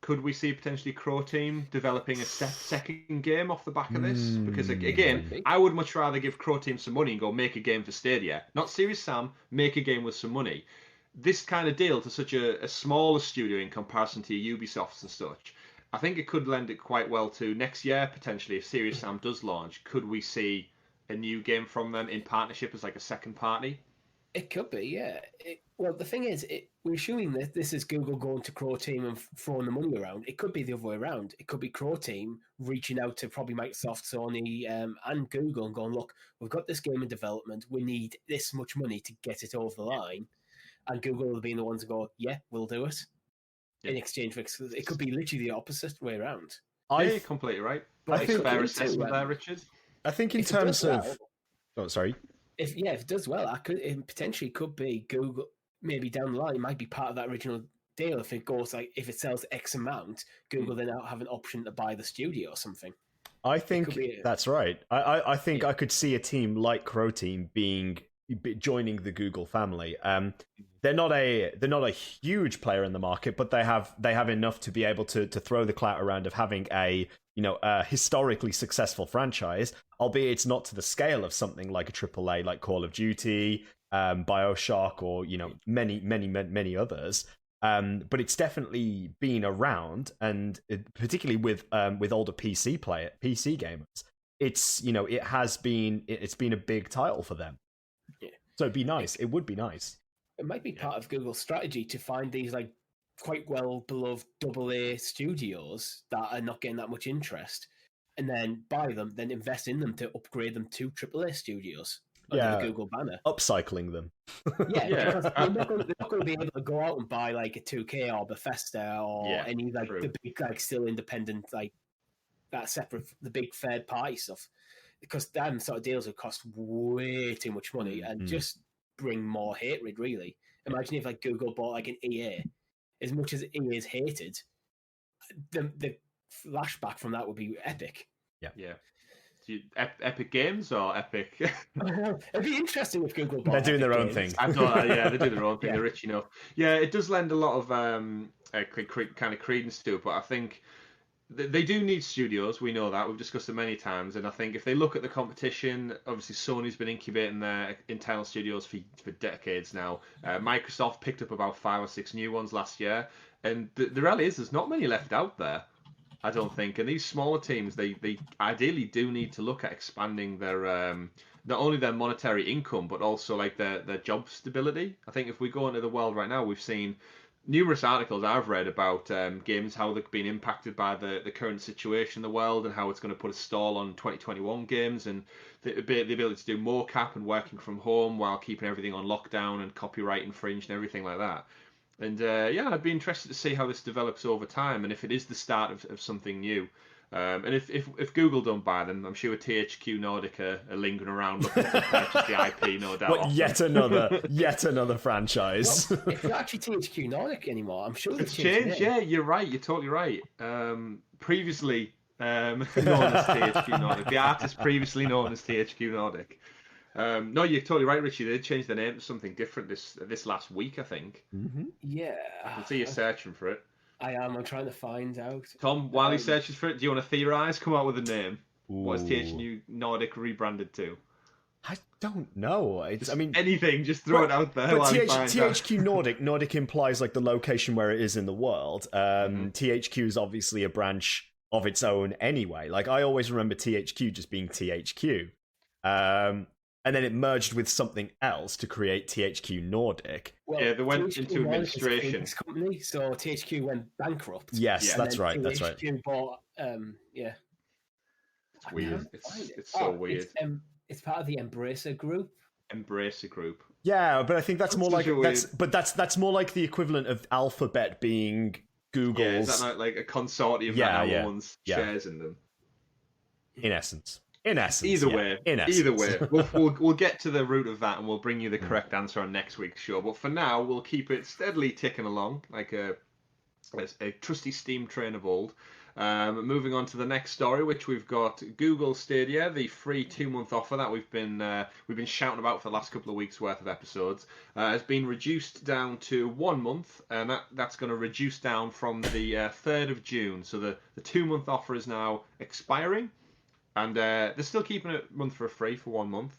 A: Could we see potentially Croteam developing a second game off the back of this? Because again, I would much rather give Croteam some money and go make a game for Stadia. Not Serious Sam, make a game with some money. This kind of deal to such a smaller studio in comparison to Ubisoft's and such, I think it could lend it quite well to next year, potentially, if Serious Sam does launch. Could we see a new game from them in partnership as like a second party?
C: It could be, yeah. Well, the thing is, we're assuming that this is Google going to Croteam and throwing the money around. It could be the other way around. It could be Croteam reaching out to probably Microsoft, Sony, and Google and going, look, we've got this game in development. We need this much money to get it over the line. And Google will be the ones to go, yeah, we'll do it. In exchange for exclusive. It could be literally the opposite way around.
A: You're completely right.
B: I think
A: fair assessment there, Richard.
B: I think in terms of... Oh, sorry.
C: If it does well, it potentially could be Google, maybe down the line, it might be part of that original deal. If it sells X amount, Google then have an option to buy the studio or something.
B: I think that's right. I think I could see a team like Croteam joining the Google family. They're not a huge player in the market, but they have enough to be able to throw the clout around of having a historically successful franchise, albeit it's not to the scale of something like a AAA like Call of Duty, BioShock, or many others. But it's definitely been around, and particularly with older PC gamers, it's been a big title for them.
C: Yeah.
B: So it'd be nice. It would be nice.
C: It might be part of Google's strategy to find these like quite well beloved AA studios that are not getting that much interest, and then buy them, then invest in them to upgrade them to AAA studios under the Google banner.
B: Upcycling them.
C: Because they're not going to be able to go out and buy like a 2K or Bethesda or any like the big like still independent like that separate the big third party stuff, because them sort of deals would cost way too much money and just bring more hatred. Really, imagine if like Google bought like an EA. As much as EA is hated, the flashback from that would be epic.
A: Yeah. Epic Games or Epic?
C: It'd be interesting if Google bought
B: They're doing
C: Epic
B: their own
C: Games.
B: thing.
A: They do their own thing. They're rich enough. Yeah, it does lend a lot of kind of credence to it, but I think they do need studios. We know that. We've discussed it many times, and I think if they look at the competition, obviously Sony's been incubating their internal studios for decades now. Microsoft picked up about 5 or 6 new ones last year, and the reality is there's not many left out there, I don't think. And these smaller teams, they ideally do need to look at expanding their not only their monetary income, but also like their job stability. I think if we go into the world right now, we've seen numerous articles I've read about games, how they've been impacted by the current situation in the world, and how it's going to put a stall on 2021 games, and the ability to do mocap and working from home while keeping everything on lockdown and copyright infringed and everything like that. And I'd be interested to see how this develops over time, and if it is the start of something new. And if Google don't buy them, I'm sure THQ Nordic are lingering around looking to purchase the IP, no doubt.
B: What, yet another franchise.
C: Well, it's not actually THQ Nordic anymore. I'm sure
A: It's changed. Yeah, you're right. You're totally right. Previously known as THQ Nordic, the artist previously known as THQ Nordic. No, you're totally right, Richie. They changed their name to something different this last week, I think.
B: Mm-hmm.
C: Yeah.
A: I can see you're searching for it.
C: I am. I'm trying to find out.
A: Tom, while he searches for it, do you want to theorise? Come out with a name.
B: Ooh.
A: What is THQ Nordic rebranded to?
B: I don't know.
A: Anything, just throw it out there.
B: But THQ Nordic implies like the location where it is in the world. THQ is obviously a branch of its own anyway. Like I always remember THQ just being THQ. And then it merged with something else to create THQ Nordic.
A: Well, yeah, they went
C: THQ
A: into administration.
C: Company, so THQ went bankrupt.
B: Yes, that's right.
C: THQ
B: That's right.
C: Bought, yeah.
A: It's weird. It's so weird.
C: It's part of the Embracer Group.
A: Embracer Group.
B: Yeah, but I think that's more like that's more like the equivalent of Alphabet being Google's.
A: Yeah, is that not like a consortium that now owns shares in them?
B: In essence.
A: Either way, we'll get to the root of that, and we'll bring you the correct answer on next week's show. But for now, we'll keep it steadily ticking along like a trusty steam train of old. Moving on to the next story, which we've got Google Stadia, the free 2-month offer that we've been shouting about for the last couple of weeks worth of episodes, has been reduced down to 1 month, and that's going to reduce down from the 3rd of June. So the 2-month offer is now expiring. And they're still keeping it month for free for 1 month.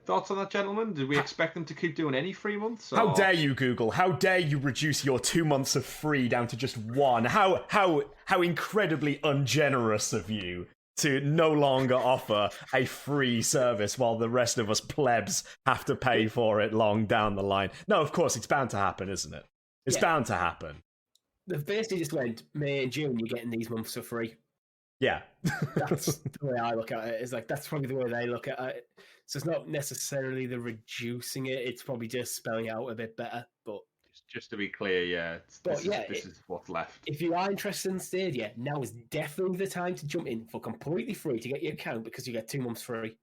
A: Thoughts on that, gentlemen? Did we expect them to keep doing any free months? Or...
B: How dare you, Google? How dare you reduce your 2 months of free down to just one? How incredibly ungenerous of you to no longer offer a free service while the rest of us plebs have to pay for it long down the line. No, of course, it's bound to happen, isn't it? It's bound to happen.
C: They've basically just went, May and June, you're getting these months for free.
B: Yeah.
C: That's the way I look at it. It's like, that's probably the way they look at it. So it's not necessarily the reducing it, it's probably just spelling it out a bit better. But
A: just to be clear, this is what's left.
C: If you are interested in Stadia, now is definitely the time to jump in for completely free to get your account, because you get 2 months free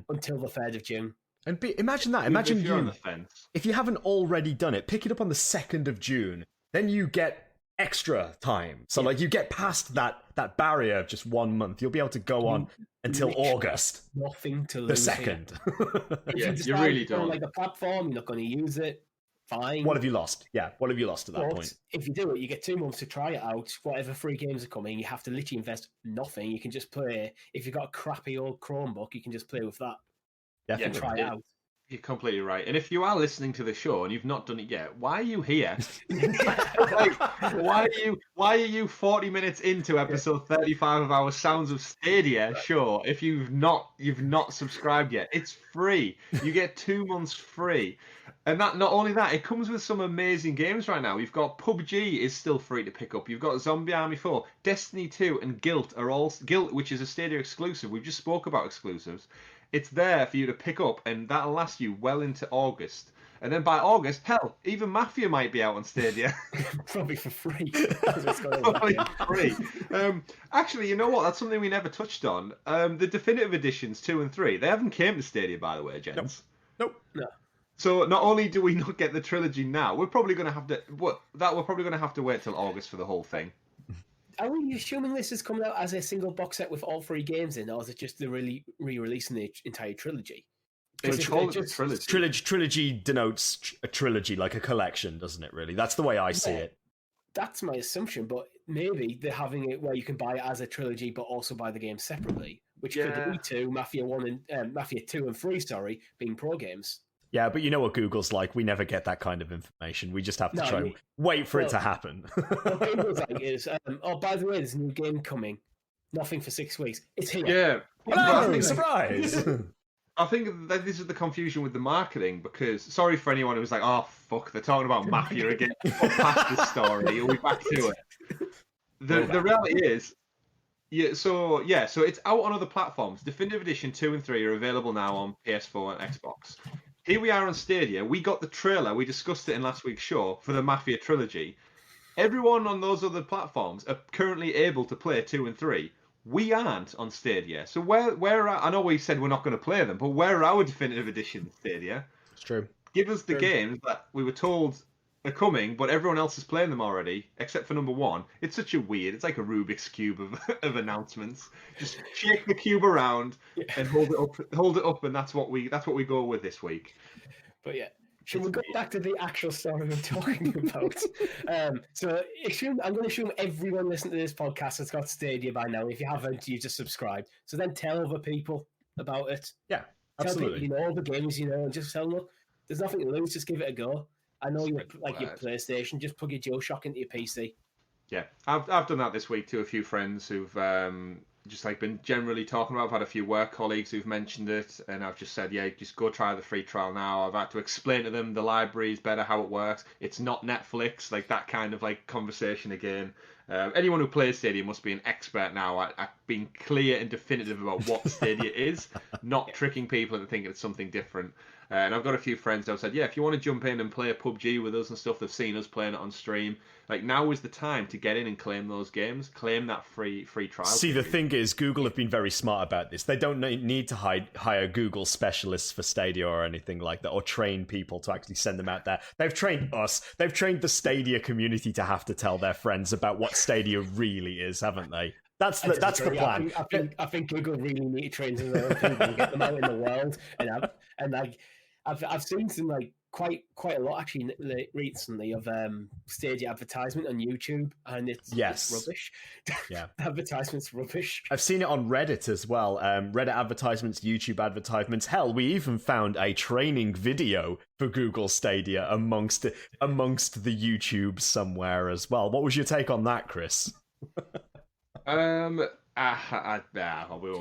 C: until the 3rd of June.
B: And imagine that. Imagine
A: if you're on the fence.
B: If you haven't already done it, pick it up on the 2nd of June. Then you get extra time. So like you get past that barrier of just 1 month. You'll be able to go on until August.
C: Nothing to lose.
B: The 2nd.
A: You really don't.
C: Like the platform, you're not going to use it. Fine.
B: What have you lost? Yeah, what have you lost at that point?
C: If you do it, you get 2 months to try it out. Whatever free games are coming, you have to literally invest nothing. You can just play. If you've got a crappy old Chromebook, you can just play with that.
B: Definitely.
C: Try it out.
A: You're completely right. And if you are listening to the show and you've not done it yet, why are you here? Why are you 40 minutes into episode 35 of our Sounds of Stadia show if you've not subscribed yet? It's free. You get 2 months free. And not only that, it comes with some amazing games right now. You've got PUBG is still free to pick up. You've got Zombie Army 4, Destiny 2, and Guilt, which is a Stadia exclusive. We've just spoke about exclusives. It's there for you to pick up, and that'll last you well into August. And then by August, hell, even Mafia might be out on Stadia.
C: Probably for free.
A: Probably for free. Actually, you know what? That's something we never touched on. The definitive editions 2 and 3, they haven't came to Stadia, by the way, gents.
B: Nope.
C: No.
A: So not only do we not get the trilogy now, we're probably going to have to wait till August for the whole thing.
C: Are we assuming this is coming out as a single box set with all 3 games in, or is it just the re-releasing the entire trilogy?
B: Trilogy denotes a trilogy, like a collection, doesn't it, really? That's the way I see it.
C: That's my assumption, but maybe they're having it where you can buy it as a trilogy, but also buy the game separately, which could lead to Mafia 1 and Mafia 2 and 3, being pro games.
B: Yeah, but you know what Google's like. We never get that kind of information. We just have to try and wait for it to happen.
C: What Google's like is, by the way, there's a new game coming. Nothing for 6 weeks. It's here.
A: Yeah.
B: Hello, surprise!
A: I think that this is the confusion with the marketing, because, sorry for anyone who was like, oh, fuck, they're talking about Mafia again. Fuck past this story. We'll be back to it. The reality is, so it's out on other platforms. Definitive Edition 2 and 3 are available now on PS4 and Xbox. Here we are on Stadia. We got the trailer. We discussed it in last week's show for the Mafia trilogy. Everyone on those other platforms are currently able to play 2 and 3. We aren't on Stadia. So where are, I know we said we're not going to play them, but where are our definitive edition Stadia?
B: It's true.
A: Give us the
C: True.
A: games that we were told are coming, but everyone else is playing them already, except for number 1. It's such a weird. It's like a Rubik's cube of announcements. Just shake the cube around and hold it up, and that's what we go with this week.
C: But yeah. Should we go back to the actual story we're talking about? So I'm going to assume everyone listening to this podcast has got Stadia by now. If you haven't, you just subscribed. So then tell other people about it.
B: Yeah,
C: Tell
B: absolutely.
C: people all the games and just tell them, look, there's nothing to lose. Just give it a go. I know you like your PlayStation. Just plug your DualShock into your PC.
A: Yeah, I've done that this week to a few friends who've just like been generally talking about. I've had a few work colleagues who've mentioned it, and I've just said, yeah, just go try the free trial now. I've had to explain to them the library is better, how it works. It's not Netflix, like that kind of like conversation again. Anyone who plays Stadia must be an expert now at being clear and definitive about what Stadia is, not tricking people into thinking it's something different. And I've got a few friends that have said, yeah, if you want to jump in and play a PUBG with us and stuff, they've seen us playing it on stream. Like, now is the time to get in and claim those games, claim that free trial.
B: See, the thing is, Google have been very smart about this. They don't need to hire Google specialists for Stadia or anything like that, or train people to actually send them out there. They've trained us. They've trained the Stadia community to have to tell their friends about what Stadia really is, haven't they? That's the plan.
C: I think Google really need to train some other people and get them out in the world. And I've seen some like quite a lot actually recently of Stadia advertisement on YouTube, and it's rubbish.
B: Yeah,
C: advertisements rubbish.
B: I've seen it on Reddit as well. Reddit advertisements, YouTube advertisements. Hell, we even found a training video for Google Stadia amongst the YouTube somewhere as well. What was your take on that, Chris?
A: We won't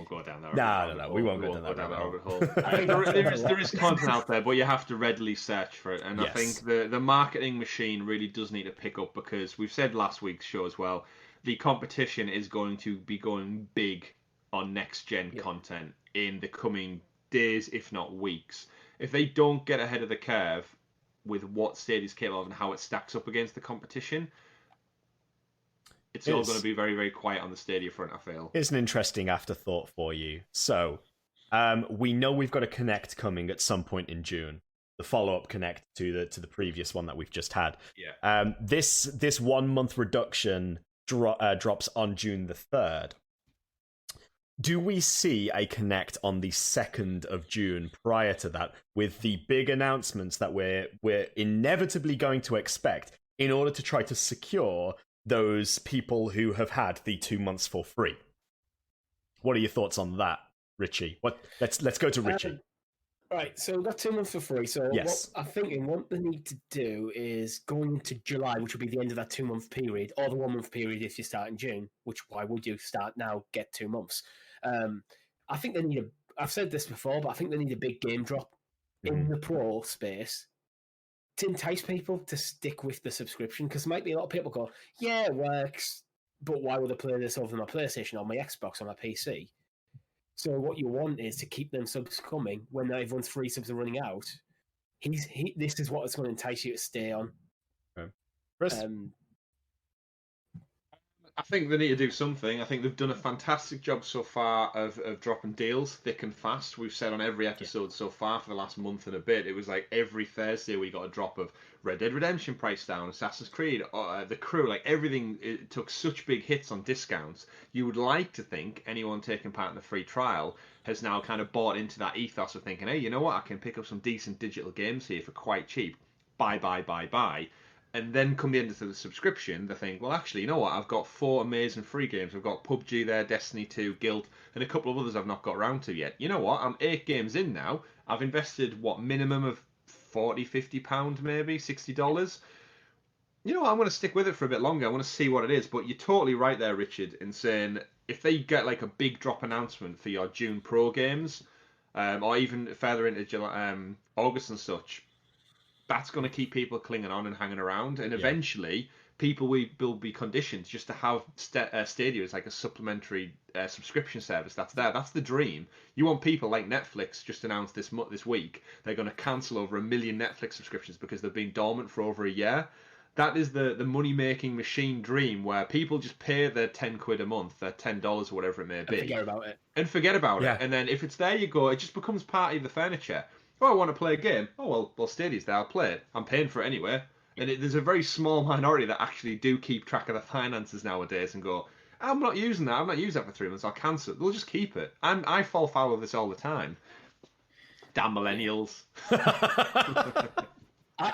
A: go down there.
B: No, we won't go down that rabbit hole.
A: I think there is content out there, but you have to readily search for it. And yes. I think the marketing machine really does need to pick up, because we've said last week's show as well, the competition is going to be going big on next-gen content in the coming days, if not weeks. If they don't get ahead of the curve with what Stadia's capable of and how it stacks up against the competition, it's all going to be very, very quiet on the Stadia front, I feel.
B: Here's an interesting afterthought for you. So, we know we've got a Connect coming at some point in June. The follow-up Connect to the previous one that we've just had.
A: Yeah.
B: This 1 month reduction drops on June the 3rd. Do we see a Connect on the 2nd of June prior to that, with the big announcements that we're inevitably going to expect in order to try to secure those people who have had the 2 months for free? What are your thoughts on that, Richie? Let's go to Richie.
C: Right, so we've got 2 months for free. So
B: yes.
C: What I'm thinking, what they need to do is going into July, which will be the end of that 2 month period, or the 1 month period if you start in June. Which, why would you start now? Get 2 months. I think they need I've said this before, but I think they need a big game drop in the pro space to entice people to stick with the subscription, because there might be a lot of people go, yeah, it works, but why would I play this over my PlayStation or my Xbox or my PC? So what you want is to keep them subs coming when everyone's free subs are running out. This is what is going to entice you to stay on.
B: Okay. Chris?
A: I think they need to do something. I think they've done a fantastic job so far of dropping deals thick and fast. We've said on every episode so far for the last month and a bit, it was like every Thursday we got a drop of Red Dead Redemption price down, Assassin's Creed, The Crew, like everything. It took such big hits on discounts. You would like to think anyone taking part in the free trial has now kind of bought into that ethos of thinking, hey, you know what, I can pick up some decent digital games here for quite cheap. Buy. And then come the end of the subscription, they think, well, actually, you know what? I've got 4 amazing free games. I've got PUBG there, Destiny 2, Guild, and a couple of others I've not got around to yet. You know what? I'm 8 games in now. I've invested, minimum of £40, £50 maybe, $60. You know what? I'm going to stick with it for a bit longer. I want to see what it is. But you're totally right there, Richard, in saying if they get like a big drop announcement for your June Pro games, or even further into July, August and such, that's going to keep people clinging on and hanging around, and eventually people will be conditioned just to have Stadia as like a supplementary subscription service. That's the dream. You want people like Netflix just announced this week they're going to cancel over 1 million Netflix subscriptions because they've been dormant for over a year. that is the money making machine dream where people just pay their £10 a month, their $10 or whatever it may be,
C: and forget about it.
A: And then if it's there, you go. It just becomes part of the furniture. Oh, I want to play a game. Oh well, Stadia's there. I'll play it. I'm paying for it anyway. And there's a very small minority that actually do keep track of their finances nowadays and go, I'm not using that. I've not used that for 3 months. I'll cancel it. They'll just keep it. I fall foul of this all the time. Damn millennials.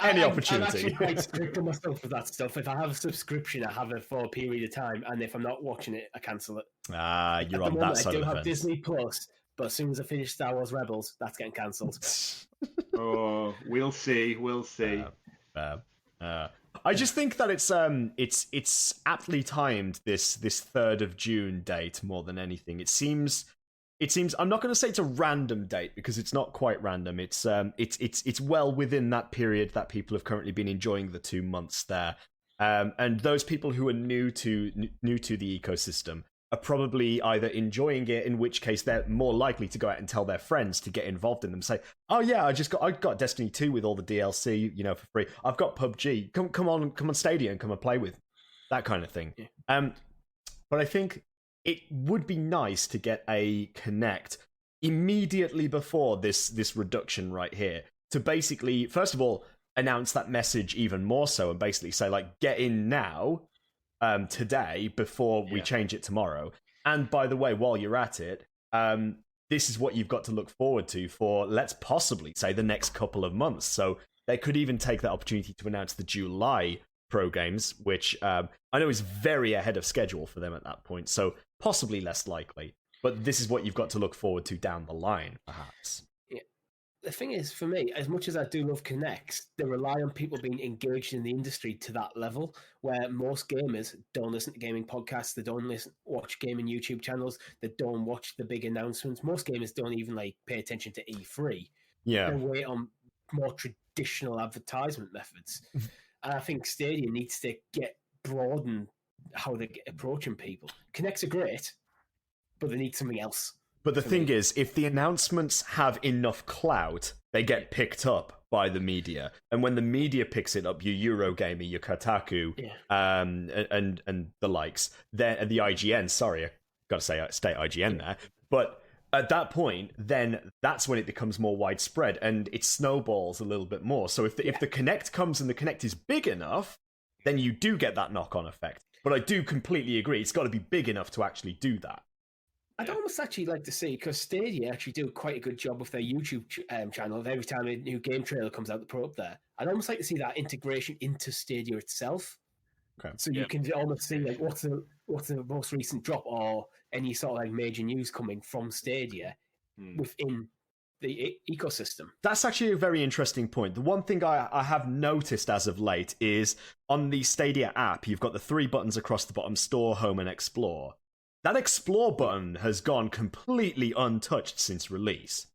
B: Any opportunity.
C: I'm actually quite strict on myself with that stuff. If I have a subscription, I have it for a period of time, and if I'm not watching it, I cancel it.
B: You're on that side of the fence.
C: I do have Disney Plus, but as soon as I finish Star Wars Rebels, that's getting cancelled.
A: Oh, we'll see.
B: I just think that it's aptly timed, this 3rd of June date more than anything. It seems I'm not going to say it's a random date because it's not quite random. It's well within that period that people have currently been enjoying the 2 months there. And those people who are new to the ecosystem are probably either enjoying it, in which case they're more likely to go out and tell their friends to get involved in them. Say, oh yeah, I got Destiny 2 with all the DLC, for free. I've got PUBG. Come on Stadia and come and play with me. That kind of thing. Yeah. But I think it would be nice to get a Connect immediately before this reduction right here, to basically, first of all, announce that message even more so and basically say, like, get in now, today, before we change it tomorrow. And by the way, while you're at it, this is what you've got to look forward to for, let's possibly say, the next couple of months. So they could even take that opportunity to announce the July pro games, which I know is very ahead of schedule for them at that point, so possibly less likely. But this is what you've got to look forward to down the line, perhaps.
C: Yeah. The thing is, for me, as much as I do love Connects, they rely on people being engaged in the industry to that level, where most gamers don't listen to gaming podcasts, they don't watch gaming YouTube channels, they don't watch the big announcements. Most gamers don't even pay attention to E3.
B: Yeah.
C: They wait on more traditional advertisement methods. And I think Stadia needs to broaden how they're approaching people. Connects are great, but they need something else.
B: But the thing is, if the announcements have enough clout, they get picked up by the media. And when the media picks it up, your Eurogamer, your Kotaku, and the likes, then the IGN, sorry, I got to say state IGN there, but at that point, then that's when it becomes more widespread and it snowballs a little bit more. So if the Connect comes and the Connect is big enough, then you do get that knock-on effect. But I do completely agree. It's got to be big enough to actually do that.
C: I'd almost actually like to see, because Stadia actually do quite a good job with their YouTube channel. Every time a new game trailer comes out, they put up there. I'd almost like to see that integration into Stadia itself.
B: Okay.
C: So you can almost see what's the most recent drop or any sort of major news coming from Stadia within the ecosystem.
B: That's actually a very interesting point. The one thing I have noticed as of late is on the Stadia app, you've got the 3 buttons across the bottom: Store, Home, and Explore. That Explore button has gone completely untouched since release.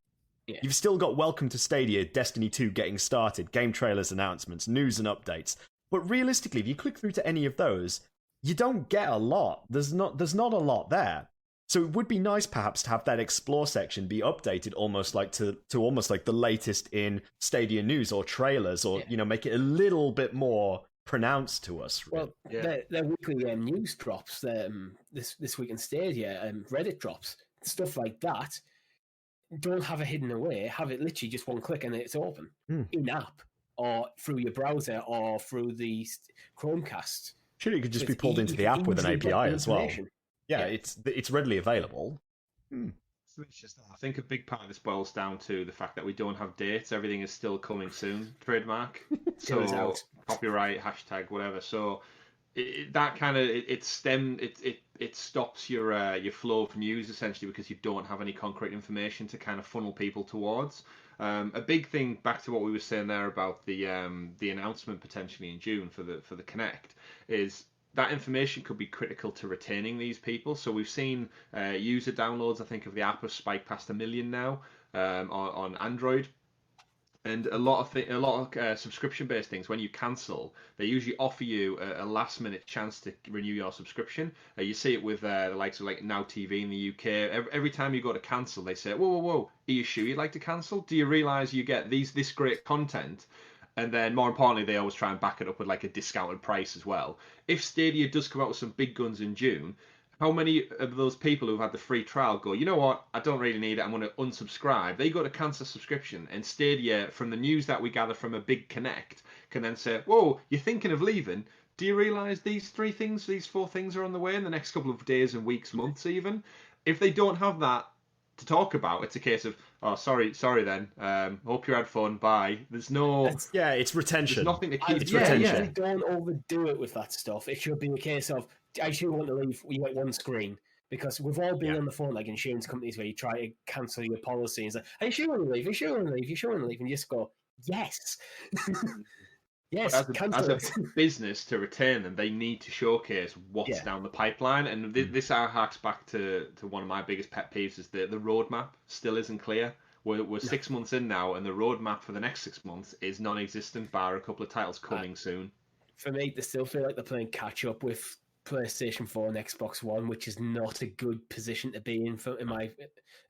B: Yeah. You've still got Welcome to Stadia, Destiny 2 getting started, game trailers, announcements, news and updates. But realistically, if you click through to any of those, you don't get a lot. There's not a lot there. So it would be nice perhaps to have that Explore section be updated almost like to almost like the latest in Stadia news or trailers, or make it a little bit more pronounced to us.
C: Well, their weekly news drops, this week in Stadia, Reddit drops, stuff like that. Don't have it hidden away. Have it literally just one click and it's open in app or through your browser or through the Chromecast.
B: Surely it could just be pulled into the app with an API as well. Yeah, it's readily available.
A: It's just, I think a big part of this boils down to the fact that we don't have dates. Everything is still coming soon. Trademark, so copyright, hashtag, whatever. So that kind of it stops your flow of news essentially, because you don't have any concrete information to kind of funnel people towards. A big thing, back to what we were saying there about the announcement potentially in June for the Connect, is that information could be critical to retaining these people. So we've seen user downloads, I think, of the app have spiked past 1 million now on Android. And a lot of subscription-based things, when you cancel, they usually offer you a last-minute chance to renew your subscription. You see it with the likes of Now TV in the UK. Every time you go to cancel, they say, whoa, are you sure you'd like to cancel? Do you realise you get this great content And then, more importantly, they always try and back it up with like a discounted price as well. If Stadia does come out with some big guns in June, how many of those people who've had the free trial go, you know what, I don't really need it, I'm going to unsubscribe? They go to cancel subscription, and Stadia, from the news that we gather from a big connect, can then say, whoa, you're thinking of leaving? Do you realise these 4 things are on the way in the next couple of days and weeks, months even? If they don't have that to talk about, it's a case of, oh, sorry then. Hope you had fun. Bye. There's no.
B: It's retention.
A: There's nothing to keep.
B: It's retention.
C: Don't overdo it with that stuff. It should be a case of, I actually want to leave. You get one screen, because we've all been on the phone like insurance companies where you try to cancel your policy and say, "Are you sure you want to leave? Are you sure you want to leave? Are you sure you want to leave?" And you just go, "Yes." Yes,
A: as a business, to retain them, they need to showcase what's down the pipeline, and this harks back to one of my biggest pet peeves: is the roadmap still isn't clear. We're 6 months in now, and the roadmap for the next 6 months is non-existent, bar a couple of titles coming soon.
C: For me, they still feel like they're playing catch up with PlayStation 4 and Xbox One, which is not a good position to be in my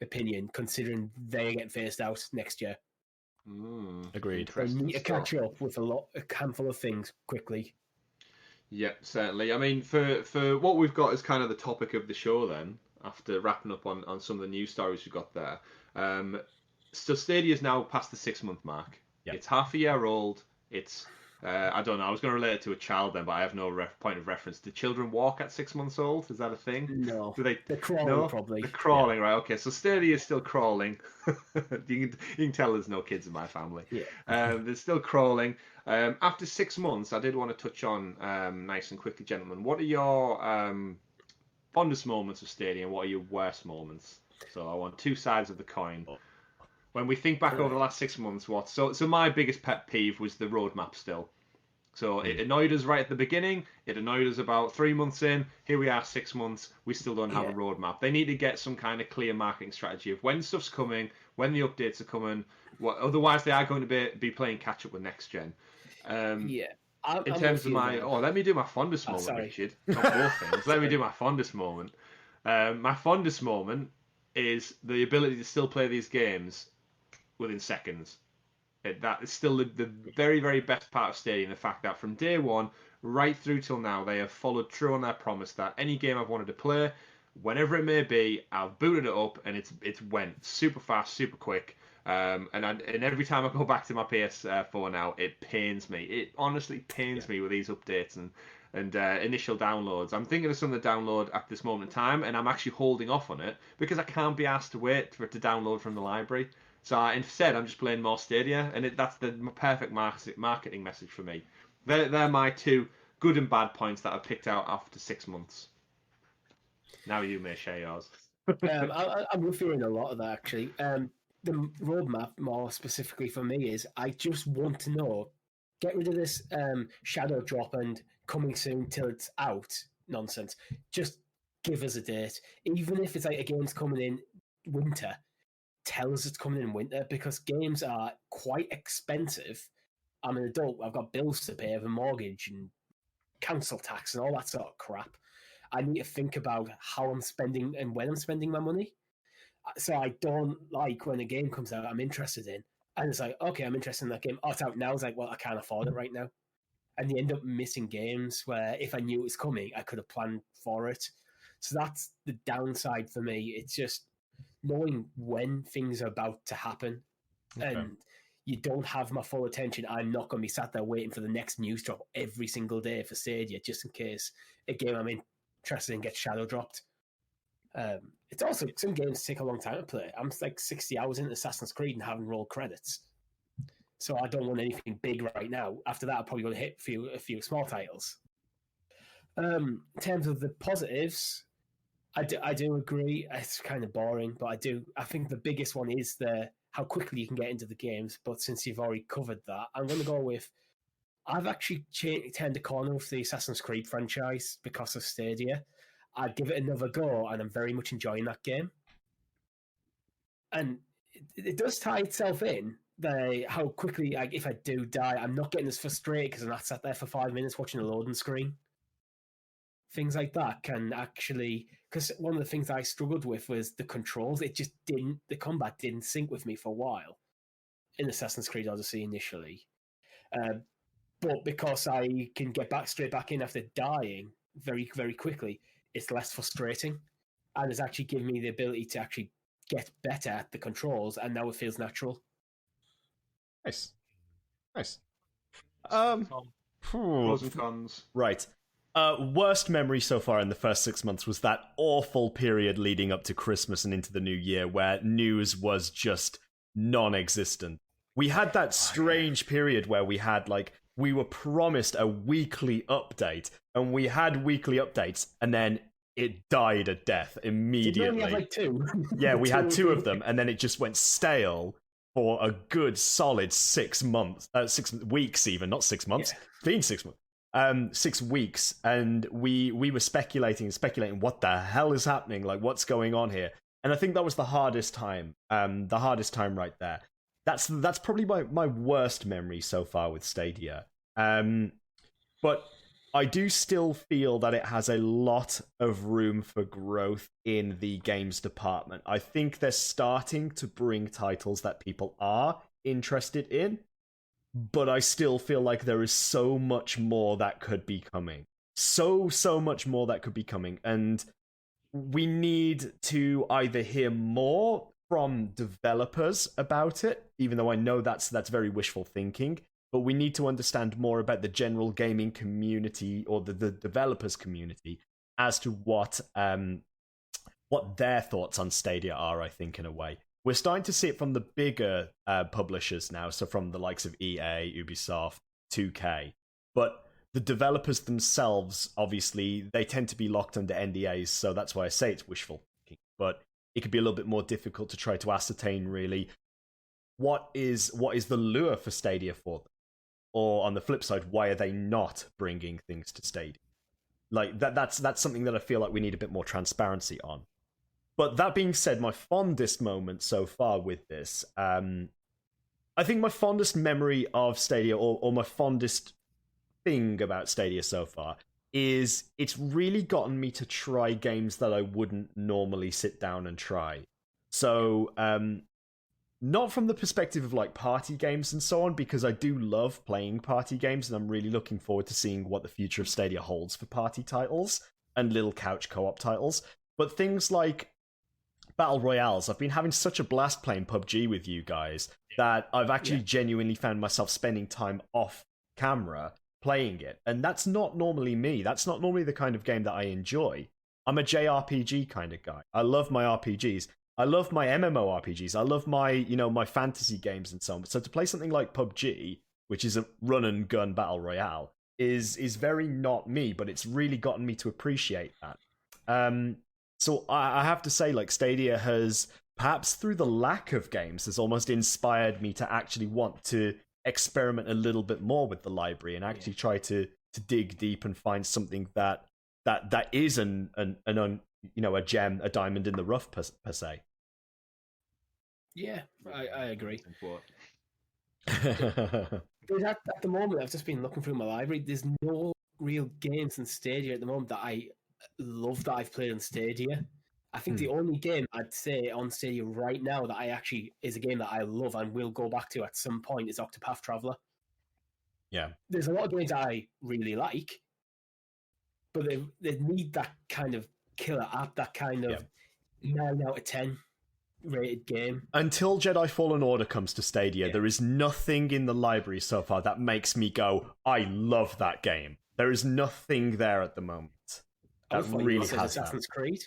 C: opinion, considering they get phased out next year.
B: Agreed.
C: They need to catch up with a handful of things quickly.
A: Yeah, certainly. I mean, for what we've got as kind of the topic of the show then, after wrapping up on some of the news stories we've got there, so Stadia's now past the 6-month mark. Yep. It's half a year old. It's I don't know. I was going to relate it to a child then, but I have no point of reference. Do children walk at 6 months old? Is that a thing?
C: No.
A: They're
C: crawling, probably.
A: They're crawling, right? Okay, so Stadia is still crawling. you can tell there's no kids in my family.
C: Yeah.
A: They're still crawling. After 6 months, I did want to touch on, nice and quickly, gentlemen, what are your fondest moments of Stadia and what are your worst moments? So I want 2 sides of the coin. When we think back over the last 6 months, so my biggest pet peeve was the roadmap still. So it annoyed us right at the beginning. It annoyed us about 3 months in. Here we are, 6 months. We still don't have a roadmap. They need to get some kind of clear marketing strategy of when stuff's coming, when the updates are coming. Otherwise, they are going to be playing catch up with next gen. In terms of let me do my fondest moment, Richard. Not both things. Let me do my fondest moment. My fondest moment is the ability to still play these games within seconds. That is still the very, very best part of Stadia, the fact that from day one right through till now, they have followed true on their promise that any game I've wanted to play, whenever it may be, I've booted it up and it's went super fast, super quick. And every time I go back to my PS4 now, it pains me. It honestly pains me with these updates and initial downloads. I'm thinking of some of the download at this moment in time, and I'm actually holding off on it because I can't be asked to wait for it to download from the library. So instead, I'm just playing more Stadia, and that's the perfect marketing message for me. They're my 2 good and bad points that I've picked out after 6 months. Now you may share yours.
C: I'm with you in a lot of that, actually. The roadmap, more specifically for me, is I just want to know, get rid of this shadow drop and coming soon till it's out nonsense. Just give us a date. Even if it's like a game's coming in winter, tell us it's coming in winter, because games are quite expensive. I'm an adult. I've got bills to pay, I have a mortgage and council tax and all that sort of crap. I need to think about how I'm spending and when I'm spending my money. So I don't like when a game comes out I'm interested in, and it's like, okay, I'm interested in that game. Oh, it's out now. It's like, well, I can't afford it right now. And you end up missing games where if I knew it was coming, I could have planned for it. So that's the downside for me. It's just knowing when things are about to happen, and you don't have my full attention. I'm not going to be sat there waiting for the next news drop every single day for Stadia, just in case a game I'm interested in gets shadow dropped. It's also, some games take a long time to play. I'm like 60 hours into Assassin's Creed and haven't rolled credits. So I don't want anything big right now. After that, I'm probably going to hit a few small titles. In terms of the positives, I do agree. It's kind of boring, but I think the biggest one is how quickly you can get into the games. But since you've already covered that, I'm going to go with, I've actually turned a corner with the Assassin's Creed franchise because of Stadia. I'd give it another go, and I'm very much enjoying that game. And it does tie itself in, how quickly, if I do die, I'm not getting as frustrated because I'm not sat there for 5 minutes watching a loading screen. Things like that can actually, because one of the things I struggled with was the controls. The combat didn't sync with me for a while in Assassin's Creed Odyssey initially. But because I can get straight back in after dying very, very quickly, it's less frustrating. And it's actually given me the ability to actually get better at the controls, and now it feels natural.
B: Nice.
A: Pros and cons.
B: Right. Worst memory so far in the first 6 months was that awful period leading up to Christmas and into the new year where news was just non-existent. We had that strange period where we had, we were promised a weekly update, and we had weekly updates, and then it died a death immediately.
C: Did we only have two?
B: Yeah, we had two of them, and then it just went stale for a good solid 6 months, 6 weeks even, not 6 months. Yeah. It's been 6 months. 6 weeks, and we were speculating what the hell is happening, what's going on here. And I think that was the hardest time right there. That's probably my worst memory so far with Stadia. But I do still feel that it has a lot of room for growth in the games department. I think they're starting to bring titles that people are interested in, but I still feel like there is so much more that could be coming. So much more that could be coming. And we need to either hear more from developers about it, even though I know that's very wishful thinking, but we need to understand more about the general gaming community or the developers community as to what their thoughts on Stadia are, I think, in a way. We're starting to see it from the bigger publishers now, so from the likes of EA, Ubisoft, 2K. But the developers themselves, obviously, they tend to be locked under NDAs, so that's why I say it's wishful thinking. But it could be a little bit more difficult to try to ascertain, really, what is the lure for Stadia for them? Or on the flip side, why are they not bringing things to Stadia? That's something that I feel like we need a bit more transparency on. But that being said, my fondest moment so far with this, I think my fondest memory of Stadia, or my fondest thing about Stadia so far, is it's really gotten me to try games that I wouldn't normally sit down and try. So, not from the perspective of party games and so on, because I do love playing party games, and I'm really looking forward to seeing what the future of Stadia holds for party titles and little couch co-op titles. But things like Battle Royales, I've been having such a blast playing PUBG with you guys that I've actually genuinely found myself spending time off camera playing it. And that's not normally me. That's not normally the kind of game that I enjoy. I'm a JRPG kind of guy. I love my RPGs. I love my MMORPGs. I love my, my fantasy games and so on. So to play something like PUBG, which is a run and gun battle royale, is very not me, but it's really gotten me to appreciate that. So I have to say, Stadia has, perhaps through the lack of games, has almost inspired me to actually want to experiment a little bit more with the library and actually try to dig deep and find something that is a gem, a diamond in the rough per se.
C: Yeah, I agree. At the moment, I've just been looking through my library. There's no real games in Stadia at the moment that I love that I've played on Stadia. I think the only game I'd say on Stadia right now that I actually is a game that I love and will go back to at some point is Octopath Traveler.
B: Yeah.
C: There's a lot of games that I really like, but they need that kind of killer app, that kind of 9 out of 10 rated game.
B: Until Jedi Fallen Order comes to Stadia, there is nothing in the library so far that makes me go, I love that game. There is nothing there at the moment. That really has
C: Assassin's Creed.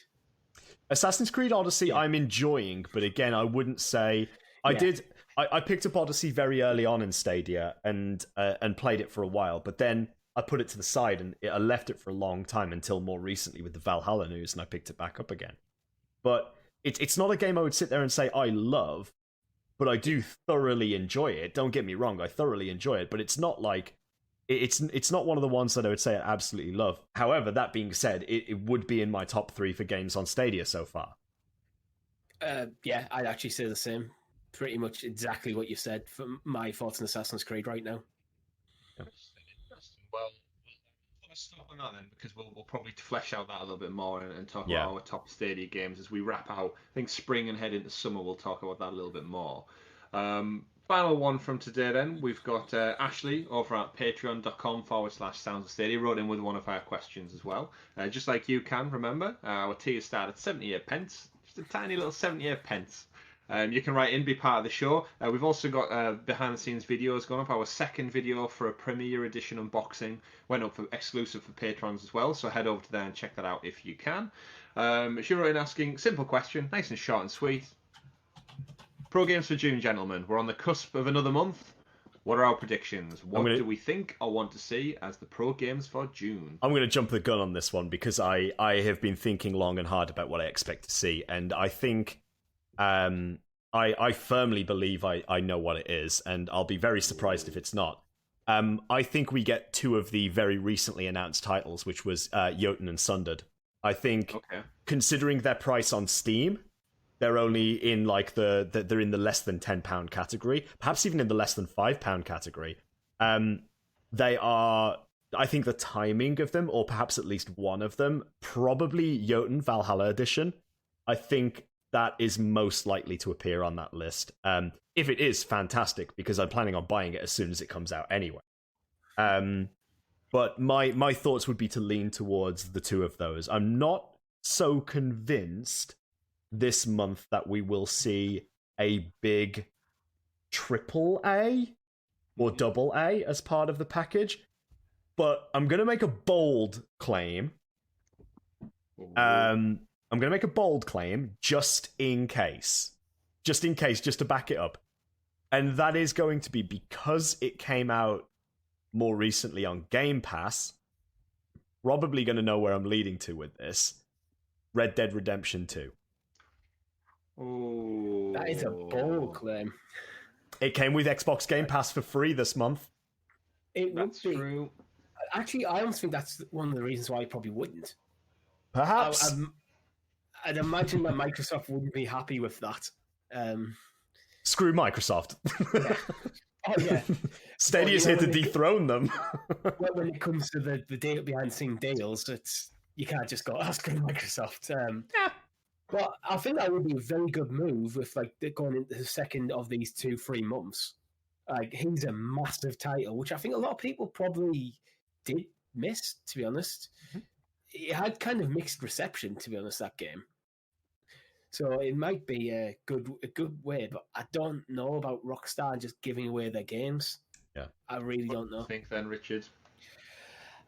B: Assassin's Creed Odyssey I'm enjoying, but again, I wouldn't say... I picked up Odyssey very early on in Stadia and played it for a while, but then I put it to the side and I left it for a long time until more recently with the Valhalla news, and I picked it back up again. But it's not a game I would sit there and say I love, but I do thoroughly enjoy it. Don't get me wrong, I thoroughly enjoy it, but it's not like... It's not one of the ones that I would say I absolutely love. However, that being said, it would be in my top 3 for games on Stadia so far.
C: Yeah, I'd actually say the same. Pretty much exactly what you said for my thoughts on Assassin's Creed right now.
A: Yeah. Interesting. Well, let's stop on that then, because we'll probably flesh out that a little bit more and talk about our top Stadia games as we wrap out. I think spring and head into summer, we'll talk about that a little bit more. Final one from today then. We've got Ashley over at patreon.com/Sounds of Stadia wrote in with one of our questions as well. Just like you can, remember, our tier start at 78 pence. Just a tiny little 78 pence. You can write in, be part of the show. We've also got behind the scenes videos going up. Our second video for a Premiere Edition unboxing went up for exclusive for patrons as well. So head over to there and check that out if you can. She wrote in asking, simple question, nice and short and sweet. Pro games for June, gentlemen. We're on the cusp of another month. What are our predictions? What do we think or want to see as the pro games for June?
B: I'm going to jump the gun on this one because I have been thinking long and hard about what I expect to see, and I think I firmly believe I know what it is, and I'll be very surprised if it's not. I think we get two of the very recently announced titles, which was Jotun and Sundered. I think, considering their price on Steam, they're only in like they're in the less than £10 category, perhaps even in the less than £5 category. They are, I think, the timing of them, or perhaps at least one of them, probably Jotun Valhalla Edition. I think that is most likely to appear on that list. If it is, fantastic, because I'm planning on buying it as soon as it comes out anyway. But my thoughts would be to lean towards the two of those. I'm not so convinced this month that we will see a big AAA or AA as part of the package, but I'm going to make a bold claim. I'm going to make a bold claim just in case, just to back it up. And that is going to be because it came out more recently on Game Pass. Probably going to know where I'm leading to with this. Red Dead Redemption 2.
A: Oh,
C: that is a bold claim.
B: It came with Xbox Game Pass for free this month.
A: That's true.
C: Actually, I almost think that's one of the reasons why I probably wouldn't.
B: Perhaps.
C: I'd imagine that Microsoft wouldn't be happy with that.
B: Screw Microsoft.
C: Yeah. Oh, yeah.
B: Stadia's here to dethrone them.
C: When it comes to the deal behind scene deals, you can't just go, screw Microsoft. But I think that would be a very good move if going into the second of these 2-3 months. He's a massive title, which I think a lot of people probably did miss, to be honest. Mm-hmm. It had kind of mixed reception, to be honest, that game. So it might be a good way, but I don't know about Rockstar just giving away their games.
B: Yeah,
C: I really don't know.
A: What do you think then, Richard?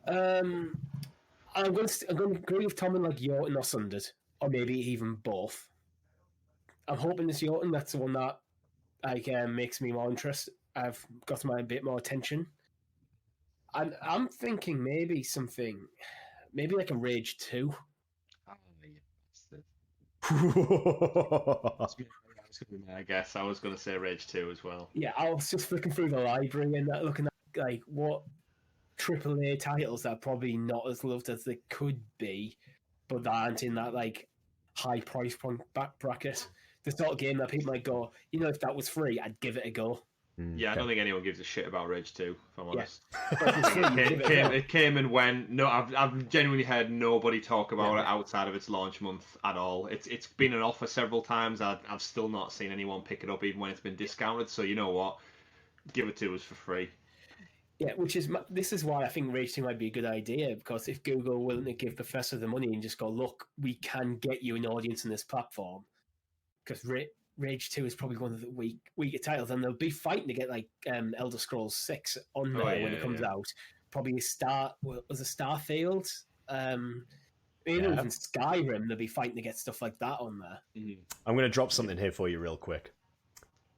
C: I'm going to agree with Tom and Jotun or Sundered, or maybe even both. I'm hoping it's Jotun. That's the one that makes me more interested. I've got my bit more attention. And I'm thinking maybe like a Rage 2.
A: I guess I was going to say Rage 2 as well.
C: Yeah, I was just flicking through the library and looking at what AAA titles that are probably not as loved as they could be, but that aren't in that high price point bracket. The sort of game that people might go, if that was free, I'd give it a go.
A: Yeah, I don't think anyone gives a shit about Rage 2, if I'm honest.
C: Yeah.
A: It came and went. No, I've genuinely heard nobody talk about it outside of its launch month at all. It's been an offer several times. I've still not seen anyone pick it up, even when it's been discounted. So you know what? Give it to us for free.
C: Yeah, this is why I think Rage 2 might be a good idea, because if Google are willing to give Bethesda the money and just go, look, we can get you an audience in this platform, because Rage 2 is probably one of the weaker titles, and they'll be fighting to get Elder Scrolls 6 on there when it comes out. Probably was a Starfield, even Skyrim. They'll be fighting to get stuff like that on there.
B: Mm-hmm. I'm going to drop something here for you real quick.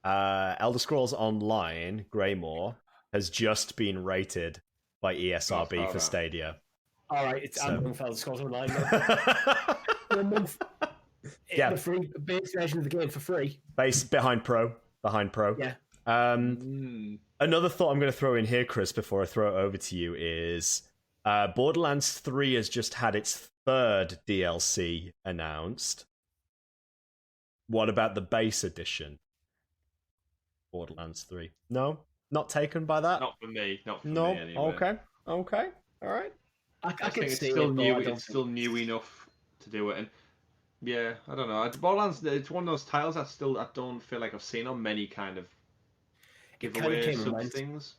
B: Elder Scrolls Online Greymoor has just been rated by ESRB for Stadia.
C: All right, it's Elder Scrolls Online.
B: Yeah,
C: the free base version of the game for free.
B: Behind Pro.
C: Yeah.
B: Another thought I'm going to throw in here, Chris, before I throw it over to you is Borderlands 3 has just had its third DLC announced. What about the base edition? Borderlands 3. No? Not taken by that?
A: Not for me. Not for me anyway.
B: Okay. All right.
C: I
A: think it's still new. It's still new enough to do it. And yeah, I don't know. Borderlands, it's one of those titles I don't feel like I've seen on many kind of give
C: kinda
A: away
C: came and
A: some
C: went.
A: things.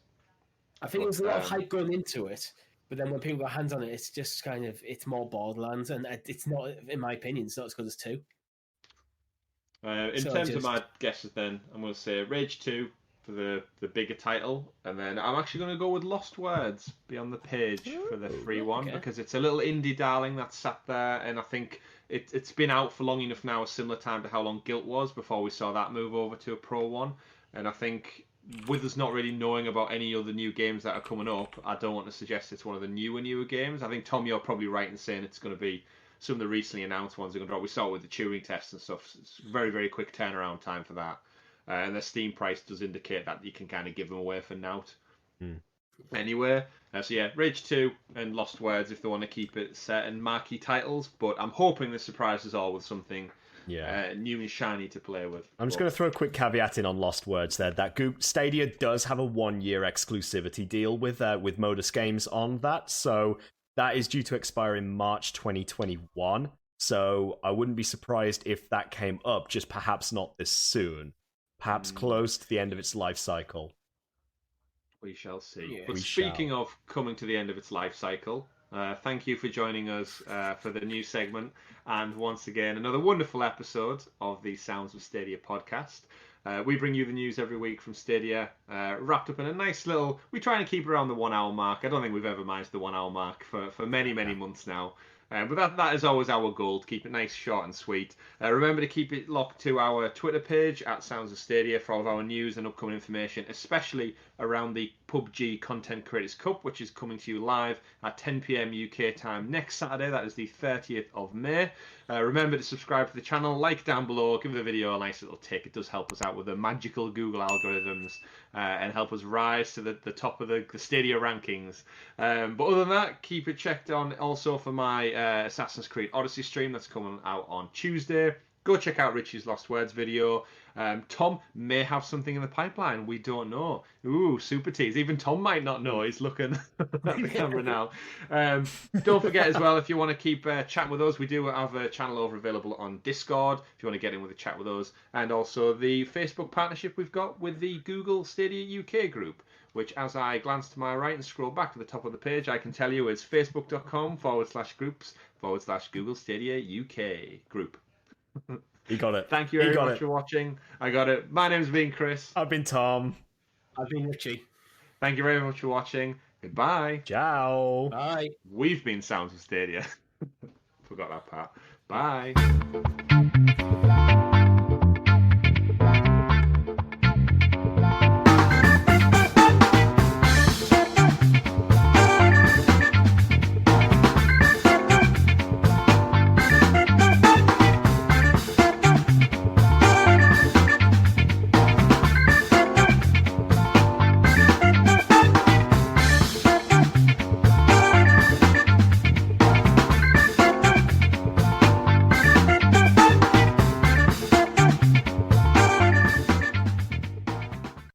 C: I think there was a lot of hype going into it, but then when people got hands on it, it's just kind of it's more Borderlands, and it's not, in my opinion, it's not as good as 2.
A: In terms of my guesses, then I'm going to say Rage 2 for the bigger title, and then I'm actually going to go with Lost Words Beyond the Page for the free one because it's a little indie darling that's sat there, and I think it's been out for long enough now, a similar time to how long Guilt was before we saw that move over to a pro one, and I think with us not really knowing about any other new games that are coming up, I don't want to suggest it's one of the newer games. I think, Tom, you're probably right in saying it's going to be some of the recently announced ones are going to drop. We saw it with the Turing tests and stuff. It's very, very quick turnaround time for that. And the Steam price does indicate that you can kind of give them away for nout. Anyway, so yeah, Rage 2 and Lost Words if they want to keep it certain marquee titles. But I'm hoping this surprises all with something new and shiny to play with.
B: I'm just going to throw a quick caveat in on Lost Words there, that Stadia does have a 1-year exclusivity deal with Modus Games on that, so that is due to expire in March 2021, so I wouldn't be surprised if that came up, just perhaps not this soon. Perhaps close to the end of its life cycle.
A: We shall see.
B: Yeah.
A: But speaking of coming to the end of its life cycle, thank you for joining us for the new segment, and once again another wonderful episode of the Sounds of Stadia podcast. We bring you the news every week from Stadia, wrapped up in a nice little... We try and keep around the 1 hour mark. I don't think we've ever managed the 1 hour mark for many months now. But that is always our goal, to keep it nice, short and sweet. Remember to keep it locked to our Twitter page at Sounds of Stadia for all of our news and upcoming information, especially around the PUBG Content Creators Cup, which is coming to you live at 10 PM UK time next Saturday. That is the 30th of May. Remember to subscribe to the channel, like down below, give the video a nice little tick. It does help us out with the magical Google algorithms and help us rise to the top of the Stadia rankings. But other than that, keep it checked on also for my Assassin's Creed Odyssey stream that's coming out on Tuesday. Go check out Richie's Lost Words video. Tom may have something in the pipeline. We don't know. Ooh, super tease. Even Tom might not know. He's looking at the camera now. Don't forget as well, if you want to keep chatting with us, we do have a channel over available on Discord if you want to get in with a chat with us. And also the Facebook partnership we've got with the Google Stadia UK group, which as I glance to my right and scroll back to the top of the page, I can tell you is facebook.com/groups/Google Stadia UK group.
B: You got it.
A: Thank you very much for watching. I got it. My name's been Chris.
B: I've been Tom.
C: I've been Richie.
A: Thank you very much for watching. Goodbye.
B: Ciao.
C: Bye.
A: We've been Sounds of Stadia. Forgot that part. Bye.